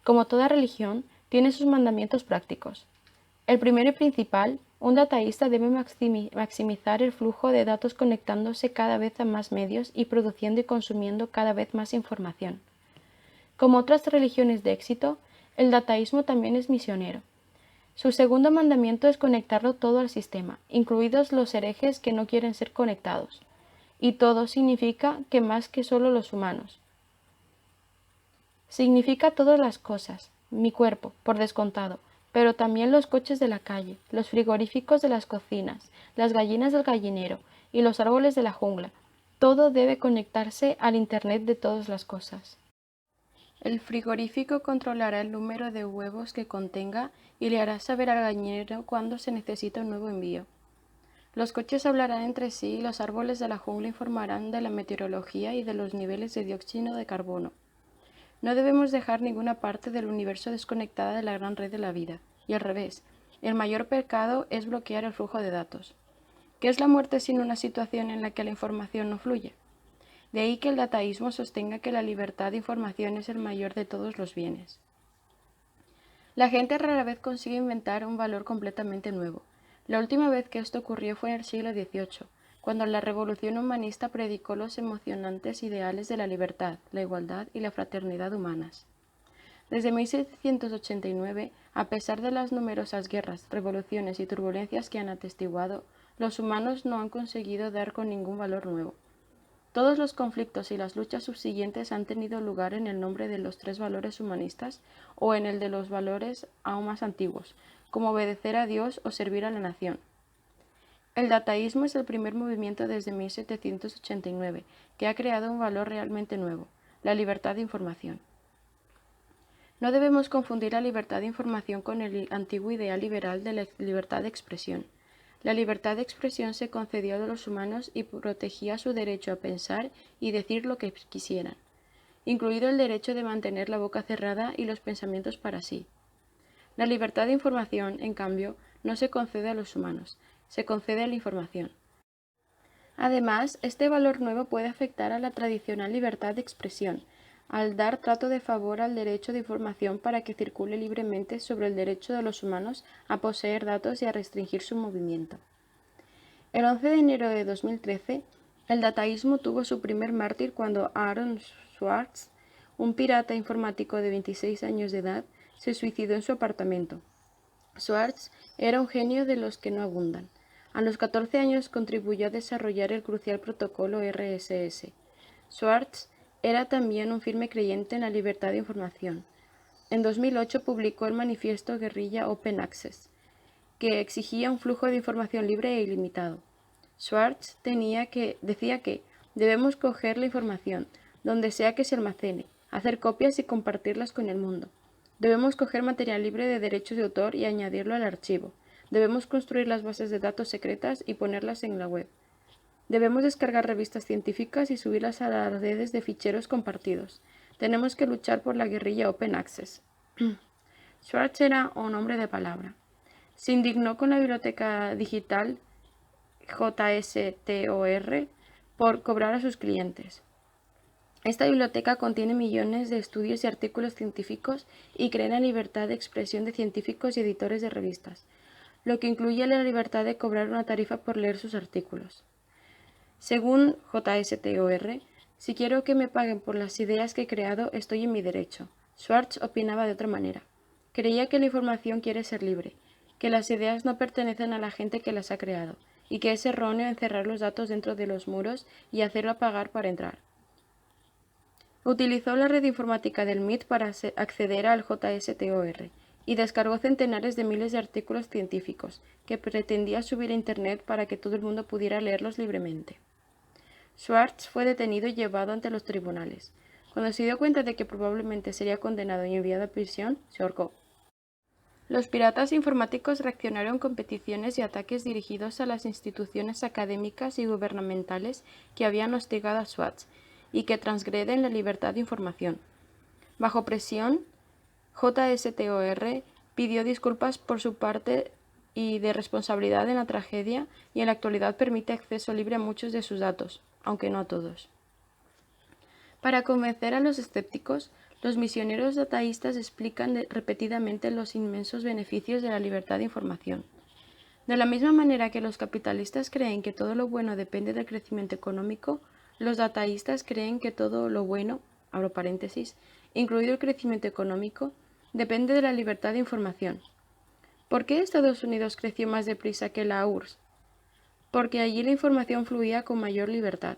Como toda religión, tiene sus mandamientos prácticos. El primero y principal, un dataísta debe maximizar el flujo de datos conectándose cada vez a más medios y produciendo y consumiendo cada vez más información. Como otras religiones de éxito, el dataísmo también es misionero. Su segundo mandamiento es conectarlo todo al sistema, incluidos los herejes que no quieren ser conectados. Y todo significa que más que solo los humanos. Significa todas las cosas, mi cuerpo, por descontado, pero también los coches de la calle, los frigoríficos de las cocinas, las gallinas del gallinero y los árboles de la jungla. Todo debe conectarse al Internet de todas las cosas. El frigorífico controlará el número de huevos que contenga y le hará saber al gallinero cuando se necesita un nuevo envío. Los coches hablarán entre sí y los árboles de la jungla informarán de la meteorología y de los niveles de dióxido de carbono. No debemos dejar ninguna parte del universo desconectada de la gran red de la vida, y al revés, el mayor pecado es bloquear el flujo de datos. ¿Qué es la muerte sin una situación en la que la información no fluye? De ahí que el dataísmo sostenga que la libertad de información es el mayor de todos los bienes. La gente rara vez consigue inventar un valor completamente nuevo. La última vez que esto ocurrió fue en el siglo XVIII, cuando la revolución humanista predicó los emocionantes ideales de la libertad, la igualdad y la fraternidad humanas. Desde 1789, a pesar de las numerosas guerras, revoluciones y turbulencias que han atestiguado, los humanos no han conseguido dar con ningún valor nuevo. Todos los conflictos y las luchas subsiguientes han tenido lugar en el nombre de los tres valores humanistas o en el de los valores aún más antiguos, como obedecer a Dios o servir a la nación. El dataísmo es el primer movimiento desde 1789 que ha creado un valor realmente nuevo, la libertad de información. No debemos confundir la libertad de información con el antiguo ideal liberal de la libertad de expresión. La libertad de expresión se concedió a los humanos y protegía su derecho a pensar y decir lo que quisieran, incluido el derecho de mantener la boca cerrada y los pensamientos para sí. La libertad de información, en cambio, no se concede a los humanos, se concede a la información. Además, este valor nuevo puede afectar a la tradicional libertad de expresión, al dar trato de favor al derecho de información para que circule libremente sobre el derecho de los humanos a poseer datos y a restringir su movimiento. El 11 de enero de 2013, el dataísmo tuvo su primer mártir cuando Aaron Swartz, un pirata informático de 26 años de edad, se suicidó en su apartamento. Swartz era un genio de los que no abundan. A los 14 años contribuyó a desarrollar el crucial protocolo RSS. Swartz era también un firme creyente en la libertad de información. En 2008 publicó el manifiesto guerrilla Open Access, que exigía un flujo de información libre e ilimitado. Swartz decía que debemos coger la información, donde sea que se almacene, hacer copias y compartirlas con el mundo. Debemos coger material libre de derechos de autor y añadirlo al archivo. Debemos construir las bases de datos secretas y ponerlas en la web. Debemos descargar revistas científicas y subirlas a las redes de ficheros compartidos. Tenemos que luchar por la guerrilla Open Access. Swartz era un hombre de palabra. Se indignó con la biblioteca digital JSTOR por cobrar a sus clientes. Esta biblioteca contiene millones de estudios y artículos científicos y cree en la libertad de expresión de científicos y editores de revistas, lo que incluye la libertad de cobrar una tarifa por leer sus artículos. Según JSTOR, si quiero que me paguen por las ideas que he creado, estoy en mi derecho. Swartz opinaba de otra manera. Creía que la información quiere ser libre, que las ideas no pertenecen a la gente que las ha creado, y que es erróneo encerrar los datos dentro de los muros y hacerlo pagar para entrar. Utilizó la red informática del MIT para acceder al JSTOR y descargó centenares de miles de artículos científicos que pretendía subir a Internet para que todo el mundo pudiera leerlos libremente. Schwartz fue detenido y llevado ante los tribunales. Cuando se dio cuenta de que probablemente sería condenado y enviado a prisión, se ahorcó. Los piratas informáticos reaccionaron con peticiones y ataques dirigidos a las instituciones académicas y gubernamentales que habían hostigado a Schwartz y que transgreden la libertad de información. Bajo presión, JSTOR pidió disculpas por su parte y de responsabilidad en la tragedia y en la actualidad permite acceso libre a muchos de sus datos, aunque no a todos. Para convencer a los escépticos, los misioneros dataístas explican repetidamente los inmensos beneficios de la libertad de información. De la misma manera que los capitalistas creen que todo lo bueno depende del crecimiento económico, los dataístas creen que todo lo bueno, abro paréntesis, incluido el crecimiento económico, depende de la libertad de información. ¿Por qué Estados Unidos creció más deprisa que la URSS? Porque allí la información fluía con mayor libertad.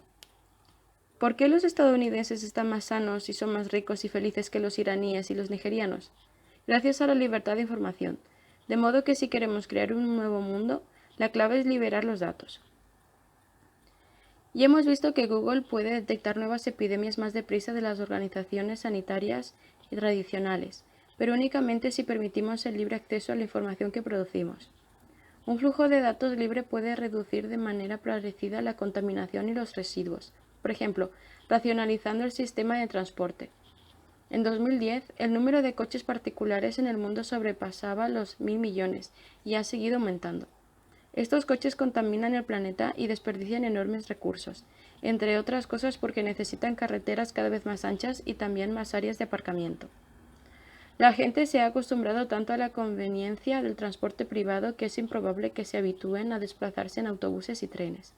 ¿Por qué los estadounidenses están más sanos y son más ricos y felices que los iraníes y los nigerianos? Gracias a la libertad de información. De modo que si queremos crear un nuevo mundo, la clave es liberar los datos. Y hemos visto que Google puede detectar nuevas epidemias más deprisa de las organizaciones sanitarias y tradicionales, pero únicamente si permitimos el libre acceso a la información que producimos. Un flujo de datos libre puede reducir de manera parecida la contaminación y los residuos, por ejemplo, racionalizando el sistema de transporte. En 2010, el número de coches particulares en el mundo sobrepasaba los 1.000 millones y ha seguido aumentando. Estos coches contaminan el planeta y desperdician enormes recursos, entre otras cosas porque necesitan carreteras cada vez más anchas y también más áreas de aparcamiento. La gente se ha acostumbrado tanto a la conveniencia del transporte privado que es improbable que se habitúen a desplazarse en autobuses y trenes.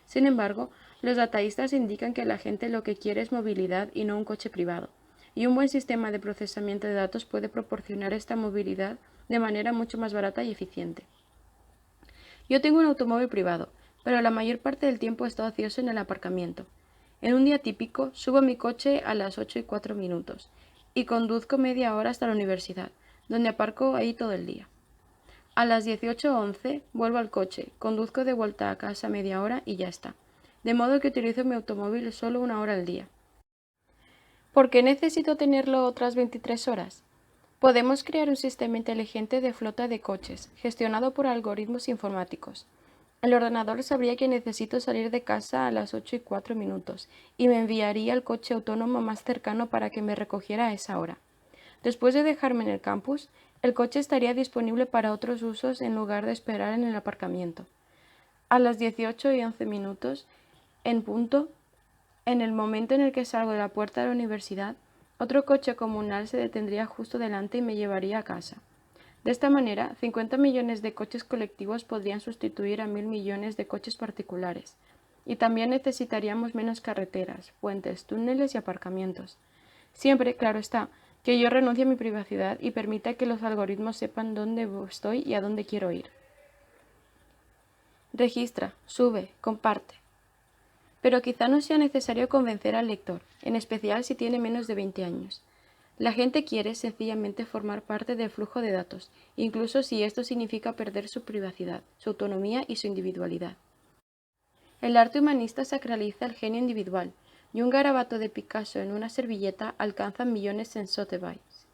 Sin embargo, los dataístas indican que la gente lo que quiere es movilidad y no un coche privado, y un buen sistema de procesamiento de datos puede proporcionar esta movilidad de manera mucho más barata y eficiente. Yo tengo un automóvil privado, pero la mayor parte del tiempo está ocioso en el aparcamiento. En un día típico, subo a mi coche a las 8:04 y conduzco media hora hasta la universidad, donde aparco ahí todo el día. A las 18:11 vuelvo al coche, conduzco de vuelta a casa media hora y ya está. De modo que utilizo mi automóvil solo una hora al día. ¿Por qué necesito tenerlo otras 23 horas? Podemos crear un sistema inteligente de flota de coches, gestionado por algoritmos informáticos. El ordenador sabría que necesito salir de casa a las 8:04 y me enviaría al coche autónomo más cercano para que me recogiera a esa hora. Después de dejarme en el campus, el coche estaría disponible para otros usos en lugar de esperar en el aparcamiento. A las 18:11, en punto, en el momento en el que salgo de la puerta de la universidad, otro coche comunal se detendría justo delante y me llevaría a casa. De esta manera, 50 millones de coches colectivos podrían sustituir a 1.000 millones de coches particulares. Y también necesitaríamos menos carreteras, puentes, túneles y aparcamientos. Siempre, claro está, que yo renuncie a mi privacidad y permita que los algoritmos sepan dónde estoy y a dónde quiero ir. Registra, sube, comparte. Pero quizá no sea necesario convencer al lector, en especial si tiene menos de 20 años. La gente quiere sencillamente formar parte del flujo de datos, incluso si esto significa perder su privacidad, su autonomía y su individualidad. El arte humanista sacraliza el genio individual, y un garabato de Picasso en una servilleta alcanza millones en Sotheby's.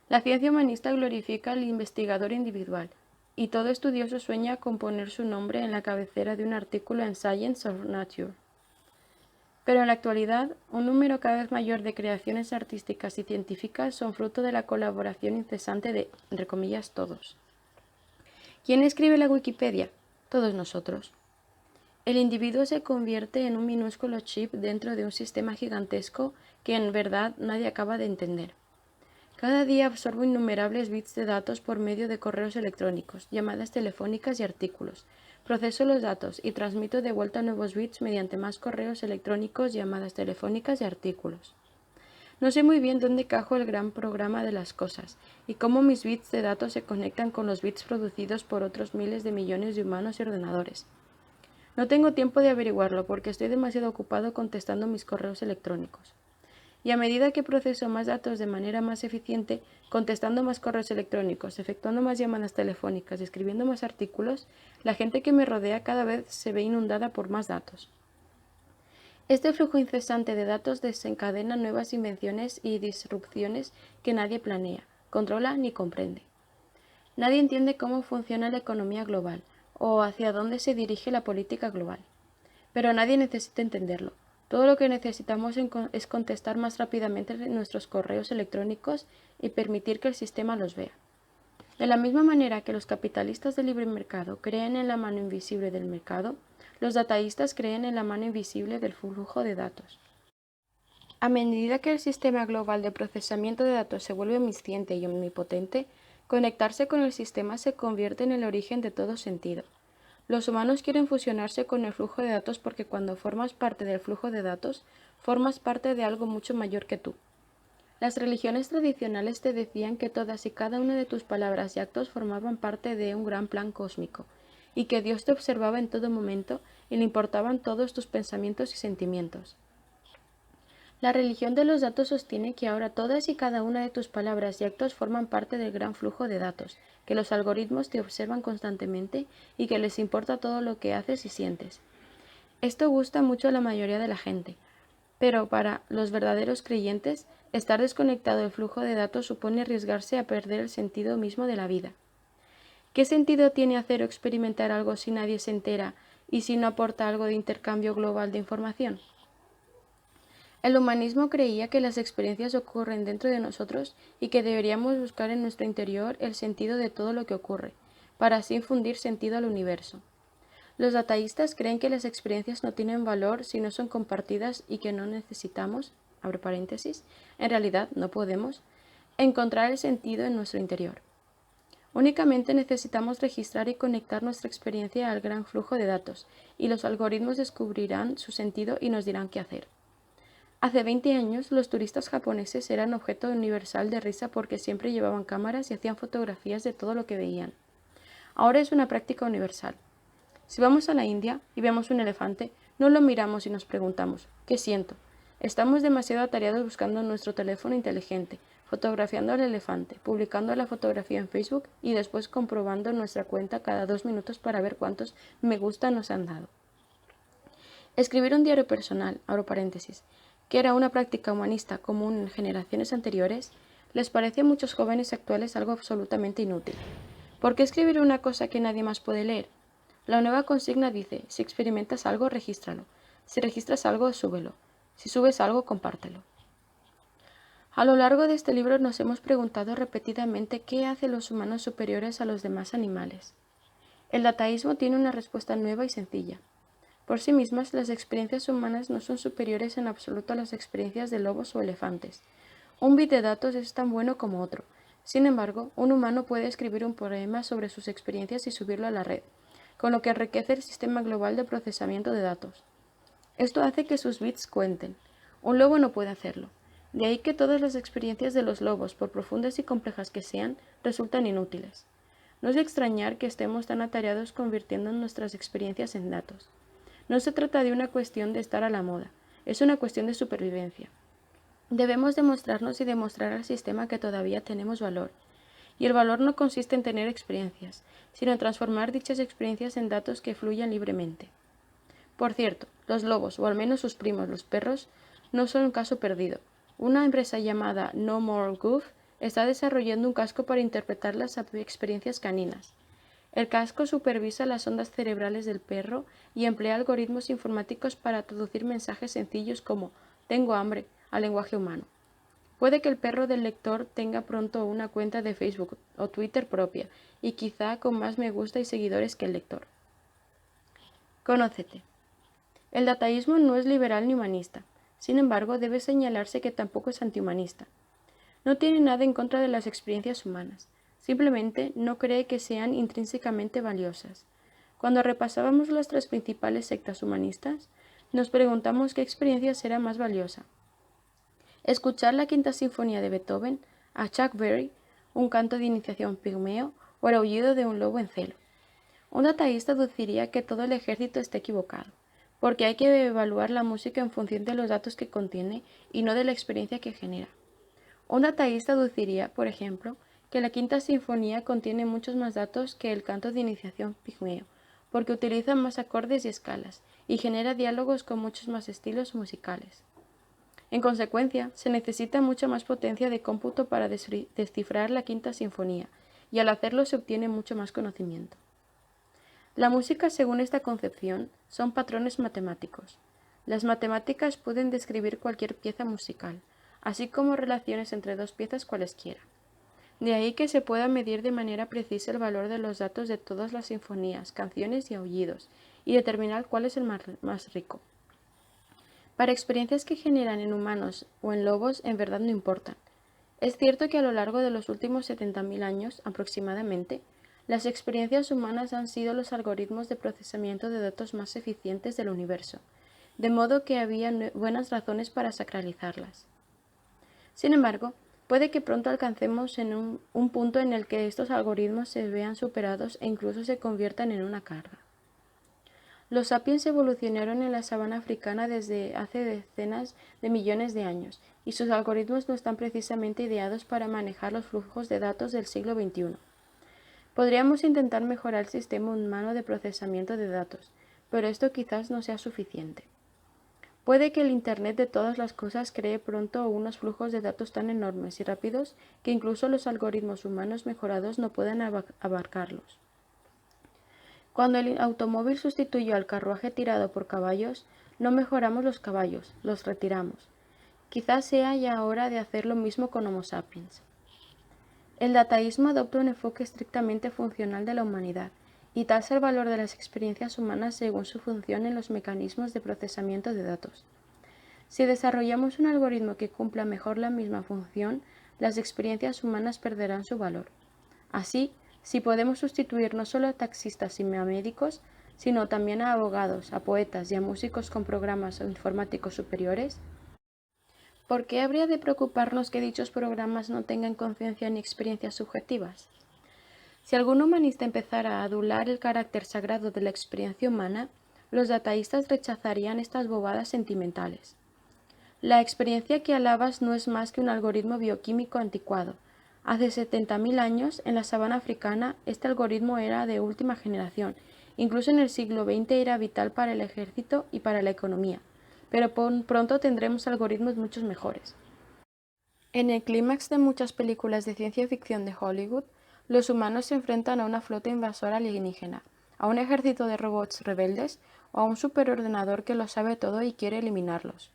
La ciencia humanista glorifica al investigador individual, y todo estudioso sueña con poner su nombre en la cabecera de un artículo en Science or Nature. Pero en la actualidad, un número cada vez mayor de creaciones artísticas y científicas son fruto de la colaboración incesante de, entre comillas, todos. ¿Quién escribe la Wikipedia? Todos nosotros. El individuo se convierte en un minúsculo chip dentro de un sistema gigantesco que en verdad nadie acaba de entender. Cada día absorbo innumerables bits de datos por medio de correos electrónicos, llamadas telefónicas y artículos. Proceso los datos y transmito de vuelta nuevos bits mediante más correos electrónicos, llamadas telefónicas y artículos. No sé muy bien dónde cajo el gran programa de las cosas y cómo mis bits de datos se conectan con los bits producidos por otros miles de millones de humanos y ordenadores. No tengo tiempo de averiguarlo porque estoy demasiado ocupado contestando mis correos electrónicos. Y a medida que proceso más datos de manera más eficiente, contestando más correos electrónicos, efectuando más llamadas telefónicas, escribiendo más artículos, la gente que me rodea cada vez se ve inundada por más datos. Este flujo incesante de datos desencadena nuevas invenciones y disrupciones que nadie planea, controla ni comprende. Nadie entiende cómo funciona la economía global o hacia dónde se dirige la política global. Pero nadie necesita entenderlo. Todo lo que necesitamos es contestar más rápidamente nuestros correos electrónicos y permitir que el sistema los vea. De la misma manera que los capitalistas del libre mercado creen en la mano invisible del mercado, los dataístas creen en la mano invisible del flujo de datos. A medida que el sistema global de procesamiento de datos se vuelve omnisciente y omnipotente, conectarse con el sistema se convierte en el origen de todo sentido. Los humanos quieren fusionarse con el flujo de datos porque cuando formas parte del flujo de datos, formas parte de algo mucho mayor que tú. Las religiones tradicionales te decían que todas y cada una de tus palabras y actos formaban parte de un gran plan cósmico, y que Dios te observaba en todo momento y le importaban todos tus pensamientos y sentimientos. La religión de los datos sostiene que ahora todas y cada una de tus palabras y actos forman parte del gran flujo de datos, que los algoritmos te observan constantemente y que les importa todo lo que haces y sientes. Esto gusta mucho a la mayoría de la gente, pero para los verdaderos creyentes, estar desconectado del flujo de datos supone arriesgarse a perder el sentido mismo de la vida. ¿Qué sentido tiene hacer o experimentar algo si nadie se entera y si no aporta algo de intercambio global de información? El humanismo creía que las experiencias ocurren dentro de nosotros y que deberíamos buscar en nuestro interior el sentido de todo lo que ocurre, para así infundir sentido al universo. Los dataístas creen que las experiencias no tienen valor si no son compartidas y que no necesitamos, abro paréntesis, en realidad no podemos, encontrar el sentido en nuestro interior. Únicamente necesitamos registrar y conectar nuestra experiencia al gran flujo de datos, y los algoritmos descubrirán su sentido y nos dirán qué hacer. Hace 20 años, los turistas japoneses eran objeto universal de risa porque siempre llevaban cámaras y hacían fotografías de todo lo que veían. Ahora es una práctica universal. Si vamos a la India y vemos un elefante, no lo miramos y nos preguntamos, ¿qué siento? Estamos demasiado atareados buscando nuestro teléfono inteligente, fotografiando al elefante, publicando la fotografía en Facebook y después comprobando nuestra cuenta cada 2 minutos para ver cuántos me gusta nos han dado. Escribir un diario personal, abro paréntesis, que era una práctica humanista común en generaciones anteriores, les parece a muchos jóvenes actuales algo absolutamente inútil. ¿Por qué escribir una cosa que nadie más puede leer? La nueva consigna dice, si experimentas algo, regístralo. Si registras algo, súbelo. Si subes algo, compártelo. A lo largo de este libro nos hemos preguntado repetidamente qué hace los humanos superiores a los demás animales. El dataísmo tiene una respuesta nueva y sencilla. Por sí mismas, las experiencias humanas no son superiores en absoluto a las experiencias de lobos o elefantes. Un bit de datos es tan bueno como otro. Sin embargo, un humano puede escribir un poema sobre sus experiencias y subirlo a la red, con lo que enriquece el sistema global de procesamiento de datos. Esto hace que sus bits cuenten. Un lobo no puede hacerlo. De ahí que todas las experiencias de los lobos, por profundas y complejas que sean, resultan inútiles. No es de extrañar que estemos tan atareados convirtiendo nuestras experiencias en datos. No se trata de una cuestión de estar a la moda, es una cuestión de supervivencia. Debemos demostrarnos y demostrar al sistema que todavía tenemos valor. Y el valor no consiste en tener experiencias, sino en transformar dichas experiencias en datos que fluyan libremente. Por cierto, los lobos, o al menos sus primos, los perros, no son un caso perdido. Una empresa llamada No More Goof está desarrollando un casco para interpretar las experiencias caninas. El casco supervisa las ondas cerebrales del perro y emplea algoritmos informáticos para traducir mensajes sencillos como «tengo hambre» al lenguaje humano. Puede que el perro del lector tenga pronto una cuenta de Facebook o Twitter propia y quizá con más me gusta y seguidores que el lector. Conócete. El dataísmo no es liberal ni humanista. Sin embargo, debe señalarse que tampoco es antihumanista. No tiene nada en contra de las experiencias humanas. Simplemente no cree que sean intrínsecamente valiosas. Cuando repasábamos las 3 principales sectas humanistas, nos preguntamos qué experiencia será más valiosa. Escuchar la Quinta Sinfonía de Beethoven, a Chuck Berry, un canto de iniciación pigmeo o el aullido de un lobo en celo. Un dataísta deduciría que todo el ejército está equivocado, porque hay que evaluar la música en función de los datos que contiene y no de la experiencia que genera. Un dataísta deduciría, por ejemplo, que la Quinta Sinfonía contiene muchos más datos que el canto de iniciación pigmeo, porque utiliza más acordes y escalas, y genera diálogos con muchos más estilos musicales. En consecuencia, se necesita mucha más potencia de cómputo para descifrar la quinta sinfonía, y al hacerlo se obtiene mucho más conocimiento. La música, según esta concepción, son patrones matemáticos. Las matemáticas pueden describir cualquier pieza musical, así como relaciones entre dos piezas cualesquiera. De ahí que se pueda medir de manera precisa el valor de los datos de todas las sinfonías, canciones y aullidos, y determinar cuál es el más rico. Para experiencias que generan en humanos o en lobos, en verdad no importan. Es cierto que a lo largo de los últimos 70.000 años, aproximadamente, las experiencias humanas han sido los algoritmos de procesamiento de datos más eficientes del universo, de modo que había buenas razones para sacralizarlas. Sin embargo, puede que pronto alcancemos en un punto en el que estos algoritmos se vean superados e incluso se conviertan en una carga. Los sapiens evolucionaron en la sabana africana desde hace decenas de millones de años, y sus algoritmos no están precisamente ideados para manejar los flujos de datos del siglo XXI. Podríamos intentar mejorar el sistema humano de procesamiento de datos, pero esto quizás no sea suficiente. Puede que el Internet de todas las cosas cree pronto unos flujos de datos tan enormes y rápidos que incluso los algoritmos humanos mejorados no puedan abarcarlos. Cuando el automóvil sustituyó al carruaje tirado por caballos, no mejoramos los caballos, los retiramos. Quizás sea ya hora de hacer lo mismo con Homo sapiens. El dataísmo adopta un enfoque estrictamente funcional de la humanidad, y tasa el valor de las experiencias humanas según su función en los mecanismos de procesamiento de datos. Si desarrollamos un algoritmo que cumpla mejor la misma función, las experiencias humanas perderán su valor. Así, si podemos sustituir no solo a taxistas y a médicos, sino también a abogados, a poetas y a músicos con programas informáticos superiores, ¿por qué habría de preocuparnos que dichos programas no tengan conciencia ni experiencias subjetivas? Si algún humanista empezara a adular el carácter sagrado de la experiencia humana, los dataístas rechazarían estas bobadas sentimentales. La experiencia que alabas no es más que un algoritmo bioquímico anticuado. Hace 70.000 años, en la sabana africana, este algoritmo era de última generación. Incluso en el siglo XX era vital para el ejército y para la economía. Pero pronto tendremos algoritmos mucho mejores. En el clímax de muchas películas de ciencia ficción de Hollywood, los humanos se enfrentan a una flota invasora alienígena, a un ejército de robots rebeldes o a un superordenador que lo sabe todo y quiere eliminarlos.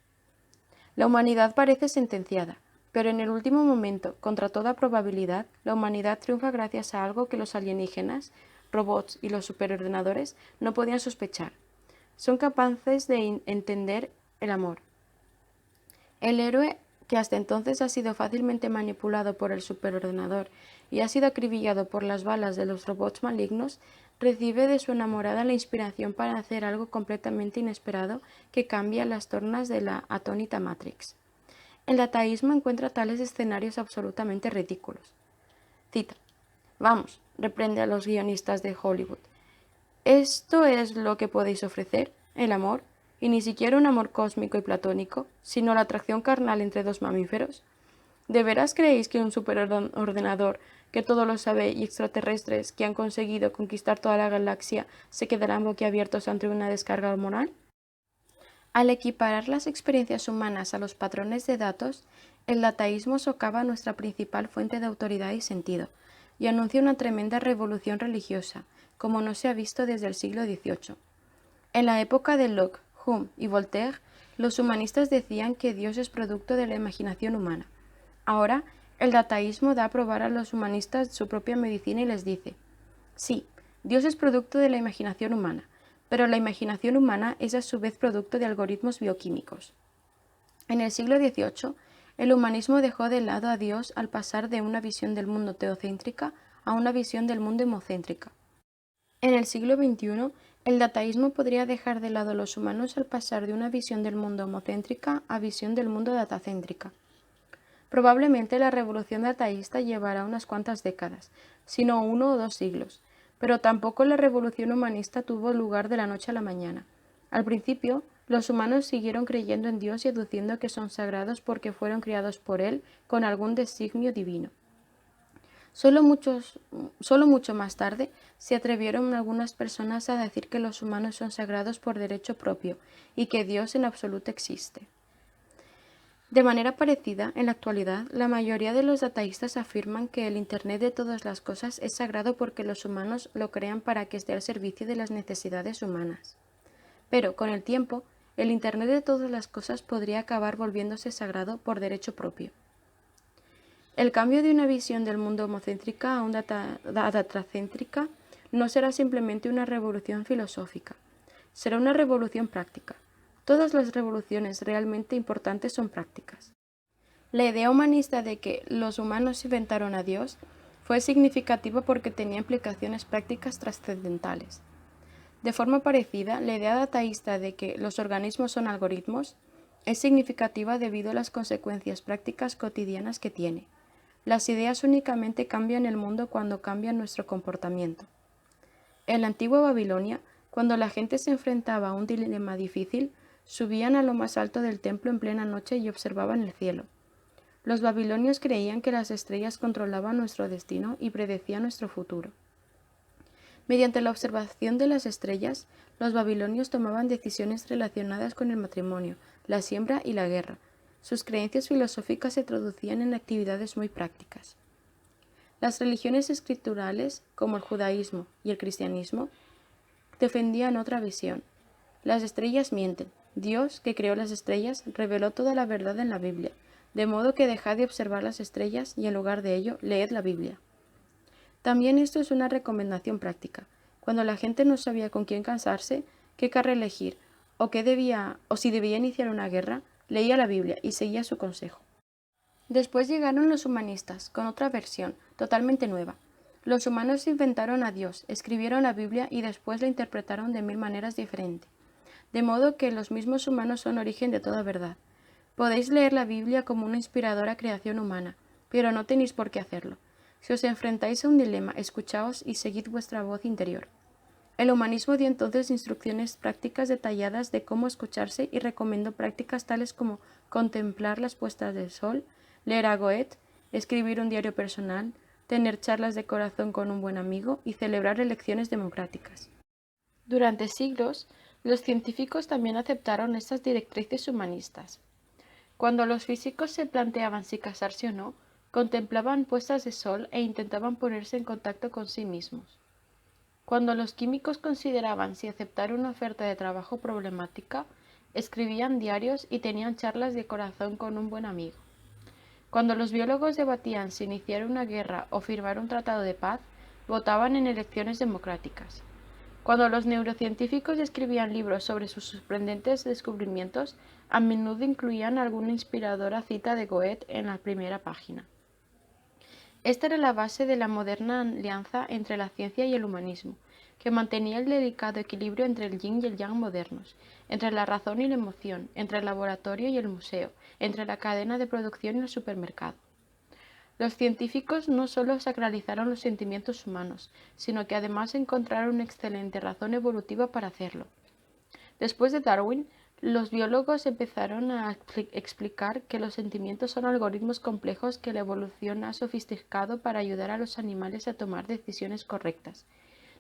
La humanidad parece sentenciada, pero en el último momento, contra toda probabilidad, la humanidad triunfa gracias a algo que los alienígenas, robots y los superordenadores no podían sospechar. Son capaces de entender el amor. El héroe, que hasta entonces ha sido fácilmente manipulado por el superordenador y ha sido acribillado por las balas de los robots malignos, recibe de su enamorada la inspiración para hacer algo completamente inesperado que cambia las tornas de la atónita Matrix. El dataísmo encuentra tales escenarios absolutamente ridículos. Cita: «Vamos», reprende a los guionistas de Hollywood, «¿esto es lo que podéis ofrecer? ¿El amor? Y ni siquiera un amor cósmico y platónico, sino la atracción carnal entre dos mamíferos. ¿De veras creéis que un superordenador que todo lo sabe y extraterrestres que han conseguido conquistar toda la galaxia se quedarán boquiabiertos ante una descarga hormonal?» Al equiparar las experiencias humanas a los patrones de datos, el dataísmo socava nuestra principal fuente de autoridad y sentido, y anuncia una tremenda revolución religiosa, como no se ha visto desde el siglo XVIII. En la época de Locke, Hume y Voltaire, los humanistas decían que Dios es producto de la imaginación humana. Ahora, el dataísmo da a probar a los humanistas su propia medicina y les dice: sí, Dios es producto de la imaginación humana, pero la imaginación humana es a su vez producto de algoritmos bioquímicos. En el siglo XVIII, el humanismo dejó de lado a Dios al pasar de una visión del mundo teocéntrica a una visión del mundo homocéntrica. En el siglo XXI, el dataísmo podría dejar de lado a los humanos al pasar de una visión del mundo homocéntrica a visión del mundo datacéntrica. Probablemente la revolución dataísta llevará unas cuantas décadas, sino 1 o 2 siglos, pero tampoco la revolución humanista tuvo lugar de la noche a la mañana. Al principio, los humanos siguieron creyendo en Dios y aduciendo que son sagrados porque fueron criados por Él con algún designio divino. Solo mucho más tarde se atrevieron algunas personas a decir que los humanos son sagrados por derecho propio y que Dios en absoluto existe. De manera parecida, en la actualidad, la mayoría de los ateístas afirman que el Internet de todas las cosas es sagrado porque los humanos lo crean para que esté al servicio de las necesidades humanas. Pero, con el tiempo, el Internet de todas las cosas podría acabar volviéndose sagrado por derecho propio. El cambio de una visión del mundo homocéntrica a una datacéntrica no será simplemente una revolución filosófica, será una revolución práctica. Todas las revoluciones realmente importantes son prácticas. La idea humanista de que los humanos inventaron a Dios fue significativa porque tenía implicaciones prácticas trascendentales. De forma parecida, la idea dataísta de que los organismos son algoritmos es significativa debido a las consecuencias prácticas cotidianas que tiene. Las ideas únicamente cambian el mundo cuando cambian nuestro comportamiento. En la antigua Babilonia, cuando la gente se enfrentaba a un dilema difícil, subían a lo más alto del templo en plena noche y observaban el cielo. Los babilonios creían que las estrellas controlaban nuestro destino y predecían nuestro futuro. Mediante la observación de las estrellas, los babilonios tomaban decisiones relacionadas con el matrimonio, la siembra y la guerra. Sus creencias filosóficas se traducían en actividades muy prácticas. Las religiones escriturales, como el judaísmo y el cristianismo, defendían otra visión. Las estrellas mienten. Dios, que creó las estrellas, reveló toda la verdad en la Biblia, de modo que dejad de observar las estrellas y en lugar de ello, leed la Biblia. También esto es una recomendación práctica. Cuando la gente no sabía con quién casarse, qué carrera elegir, o si debía iniciar una guerra, leía la Biblia y seguía su consejo. Después llegaron los humanistas, con otra versión, totalmente nueva. Los humanos inventaron a Dios, escribieron la Biblia y después la interpretaron de 1000 maneras diferentes. De modo que los mismos humanos son origen de toda verdad. Podéis leer la Biblia como una inspiradora creación humana, pero no tenéis por qué hacerlo. Si os enfrentáis a un dilema, escuchaos y seguid vuestra voz interior. El humanismo dio entonces instrucciones prácticas detalladas de cómo escucharse y recomendó prácticas tales como contemplar las puestas del sol, leer a Goethe, escribir un diario personal, tener charlas de corazón con un buen amigo y celebrar elecciones democráticas. Durante siglos, los científicos también aceptaron estas directrices humanistas. Cuando los físicos se planteaban si casarse o no, contemplaban puestas de sol e intentaban ponerse en contacto con sí mismos. Cuando los químicos consideraban si aceptar una oferta de trabajo problemática, escribían diarios y tenían charlas de corazón con un buen amigo. Cuando los biólogos debatían si iniciar una guerra o firmar un tratado de paz, votaban en elecciones democráticas. Cuando los neurocientíficos escribían libros sobre sus sorprendentes descubrimientos, a menudo incluían alguna inspiradora cita de Goethe en la primera página. Esta era la base de la moderna alianza entre la ciencia y el humanismo, que mantenía el delicado equilibrio entre el yin y el yang modernos, entre la razón y la emoción, entre el laboratorio y el museo, entre la cadena de producción y el supermercado. Los científicos no solo sacralizaron los sentimientos humanos, sino que además encontraron una excelente razón evolutiva para hacerlo. Después de Darwin, los biólogos empezaron a explicar que los sentimientos son algoritmos complejos que la evolución ha sofisticado para ayudar a los animales a tomar decisiones correctas.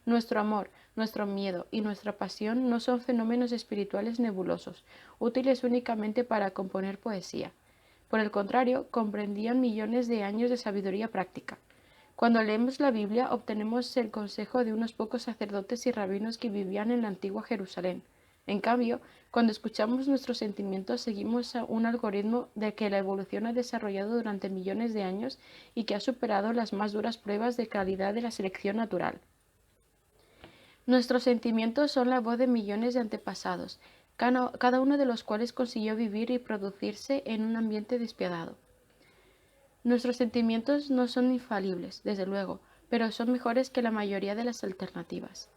Nuestro amor, nuestro miedo y nuestra pasión no son fenómenos espirituales nebulosos, útiles únicamente para componer poesía. Por el contrario, comprendían millones de años de sabiduría práctica. Cuando leemos la Biblia, obtenemos el consejo de unos pocos sacerdotes y rabinos que vivían en la antigua Jerusalén. En cambio, cuando escuchamos nuestros sentimientos, seguimos a un algoritmo de que la evolución ha desarrollado durante millones de años y que ha superado las más duras pruebas de calidad de la selección natural. Nuestros sentimientos son la voz de millones de antepasados, cada uno de los cuales consiguió vivir y producirse en un ambiente despiadado. Nuestros sentimientos no son infalibles, desde luego, pero son mejores que la mayoría de las alternativas.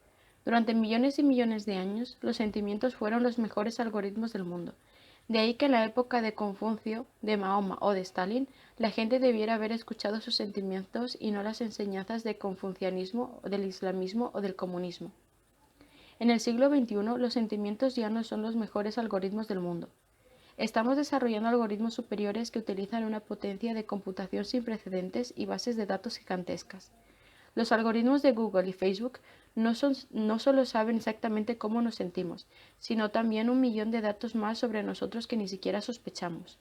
Durante millones y millones de años, los sentimientos fueron los mejores algoritmos del mundo. De ahí que en la época de Confucio, de Mahoma o de Stalin, la gente debiera haber escuchado sus sentimientos y no las enseñanzas del confucianismo, del islamismo o del comunismo. En el siglo XXI, los sentimientos ya no son los mejores algoritmos del mundo. Estamos desarrollando algoritmos superiores que utilizan una potencia de computación sin precedentes y bases de datos gigantescas. Los algoritmos de Google y Facebook no solo saben exactamente cómo nos sentimos, sino también 1 millón de datos más sobre nosotros que ni siquiera sospechamos.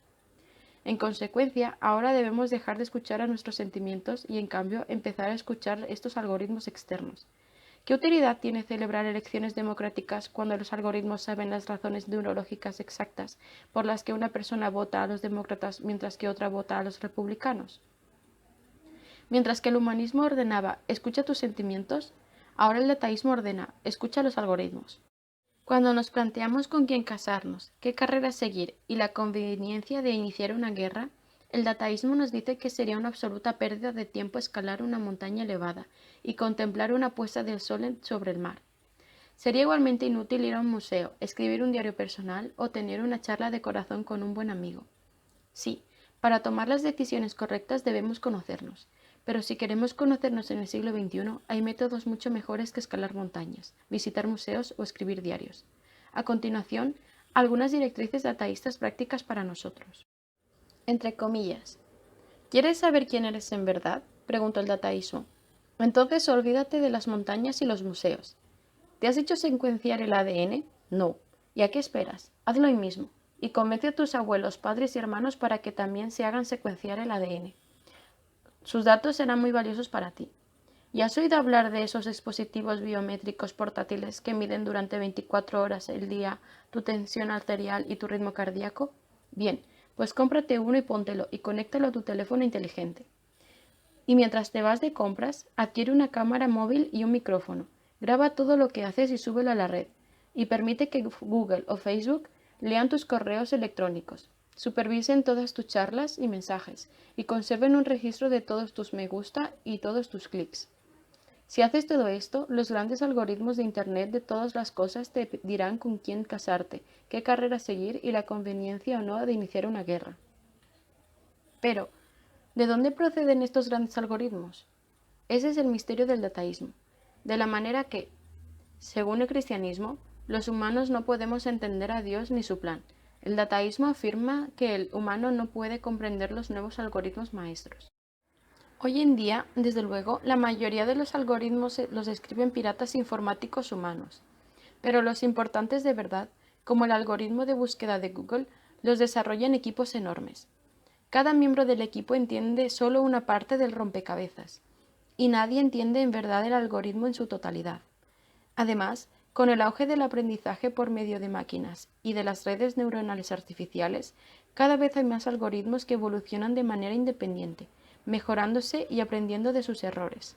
En consecuencia, ahora debemos dejar de escuchar a nuestros sentimientos y, en cambio, empezar a escuchar estos algoritmos externos. ¿Qué utilidad tiene celebrar elecciones democráticas cuando los algoritmos saben las razones neurológicas exactas por las que una persona vota a los demócratas mientras que otra vota a los republicanos? Mientras que el humanismo ordenaba escucha tus sentimientos, ahora el dataísmo ordena escucha los algoritmos. Cuando nos planteamos con quién casarnos, qué carrera seguir y la conveniencia de iniciar una guerra, el dataísmo nos dice que sería una absoluta pérdida de tiempo escalar una montaña elevada y contemplar una puesta del sol sobre el mar. Sería igualmente inútil ir a un museo, escribir un diario personal o tener una charla de corazón con un buen amigo. Sí, para tomar las decisiones correctas debemos conocernos, pero si queremos conocernos en el siglo XXI, hay métodos mucho mejores que escalar montañas, visitar museos o escribir diarios. A continuación, algunas directrices dataístas prácticas para nosotros. Entre comillas. ¿Quieres saber quién eres en verdad?, preguntó el dataísmo. Entonces olvídate de las montañas y los museos. ¿Te has hecho secuenciar el ADN? No. ¿Y a qué esperas? Hazlo hoy mismo. Y convence a tus abuelos, padres y hermanos para que también se hagan secuenciar el ADN. Sus datos serán muy valiosos para ti. ¿Y has oído hablar de esos dispositivos biométricos portátiles que miden durante 24 horas el día tu tensión arterial y tu ritmo cardíaco? Bien, pues cómprate uno y póntelo y conéctalo a tu teléfono inteligente. Y mientras te vas de compras, adquiere una cámara móvil y un micrófono. Graba todo lo que haces y súbelo a la red. Y permite que Google o Facebook lean tus correos electrónicos, supervisen todas tus charlas y mensajes y conserven un registro de todos tus me gusta y todos tus clics. Si haces todo esto, los grandes algoritmos de Internet de todas las cosas te dirán con quién casarte, qué carrera seguir y la conveniencia o no de iniciar una guerra. Pero, ¿de dónde proceden estos grandes algoritmos? Ese es el misterio del dataísmo, de la manera que, según el cristianismo, los humanos no podemos entender a Dios ni su plan. El dataísmo afirma que el humano no puede comprender los nuevos algoritmos maestros. Hoy en día, desde luego, la mayoría de los algoritmos los escriben piratas informáticos humanos, pero los importantes de verdad, como el algoritmo de búsqueda de Google, los desarrollan equipos enormes. Cada miembro del equipo entiende solo una parte del rompecabezas, y nadie entiende en verdad el algoritmo en su totalidad. Además, con el auge del aprendizaje por medio de máquinas y de las redes neuronales artificiales, cada vez hay más algoritmos que evolucionan de manera independiente, mejorándose y aprendiendo de sus errores.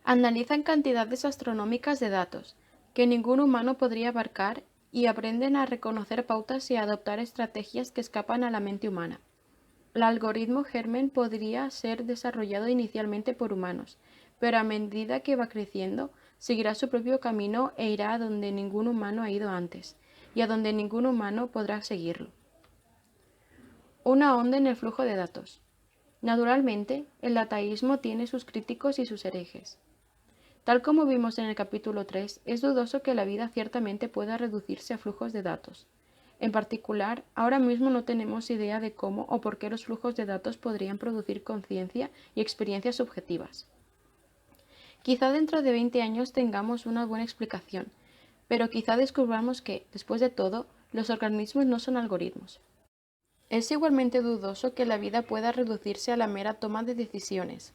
Analizan cantidades astronómicas de datos, que ningún humano podría abarcar, y aprenden a reconocer pautas y a adoptar estrategias que escapan a la mente humana. El algoritmo Germen podría ser desarrollado inicialmente por humanos, pero a medida que va creciendo, seguirá su propio camino e irá a donde ningún humano ha ido antes, y a donde ningún humano podrá seguirlo. Una onda en el flujo de datos. Naturalmente, el dataísmo tiene sus críticos y sus herejes. Tal como vimos en el capítulo 3, es dudoso que la vida ciertamente pueda reducirse a flujos de datos. En particular, ahora mismo no tenemos idea de cómo o por qué los flujos de datos podrían producir conciencia y experiencias subjetivas. Quizá dentro de 20 años tengamos una buena explicación, pero quizá descubramos que, después de todo, los organismos no son algoritmos. Es igualmente dudoso que la vida pueda reducirse a la mera toma de decisiones.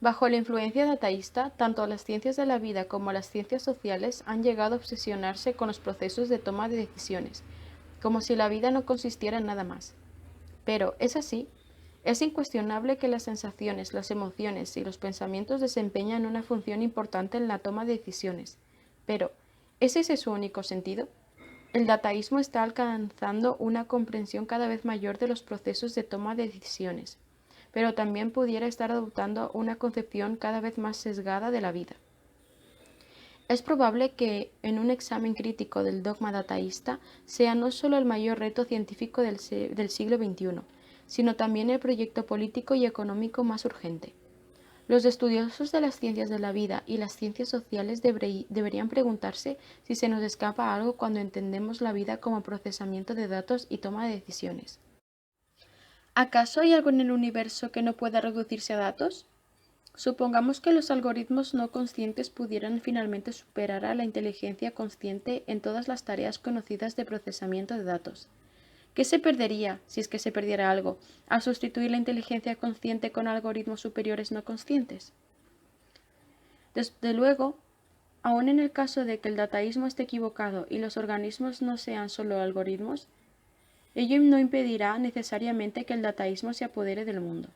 Bajo la influencia dataísta, tanto las ciencias de la vida como las ciencias sociales han llegado a obsesionarse con los procesos de toma de decisiones, como si la vida no consistiera en nada más. Pero, ¿es así? Es incuestionable que las sensaciones, las emociones y los pensamientos desempeñan una función importante en la toma de decisiones. Pero, ¿es ese su único sentido? El dataísmo está alcanzando una comprensión cada vez mayor de los procesos de toma de decisiones, pero también pudiera estar adoptando una concepción cada vez más sesgada de la vida. Es probable que, en un examen crítico del dogma dataísta, sea no solo el mayor reto científico del siglo XXI, sino también el proyecto político y económico más urgente. Los estudiosos de las ciencias de la vida y las ciencias sociales deberían preguntarse si se nos escapa algo cuando entendemos la vida como procesamiento de datos y toma de decisiones. ¿Acaso hay algo en el universo que no pueda reducirse a datos? Supongamos que los algoritmos no conscientes pudieran finalmente superar a la inteligencia consciente en todas las tareas conocidas de procesamiento de datos. ¿Qué se perdería, si es que se perdiera algo, al sustituir la inteligencia consciente con algoritmos superiores no conscientes? Desde luego, aun en el caso de que el dataísmo esté equivocado y los organismos no sean solo algoritmos, ello no impedirá necesariamente que el dataísmo se apodere del mundo.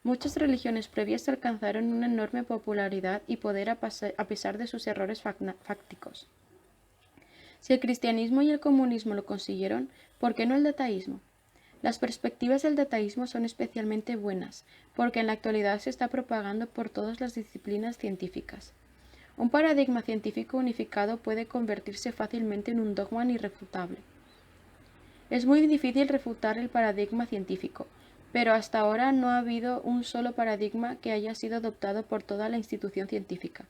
Muchas religiones previas alcanzaron una enorme popularidad y poder a pesar de sus errores fácticos. Si el cristianismo y el comunismo lo consiguieron, ¿por qué no el dataísmo? Las perspectivas del dataísmo son especialmente buenas, porque en la actualidad se está propagando por todas las disciplinas científicas. Un paradigma científico unificado puede convertirse fácilmente en un dogma irrefutable. Es muy difícil refutar el paradigma científico, pero hasta ahora no ha habido un solo paradigma que haya sido adoptado por toda la institución científica.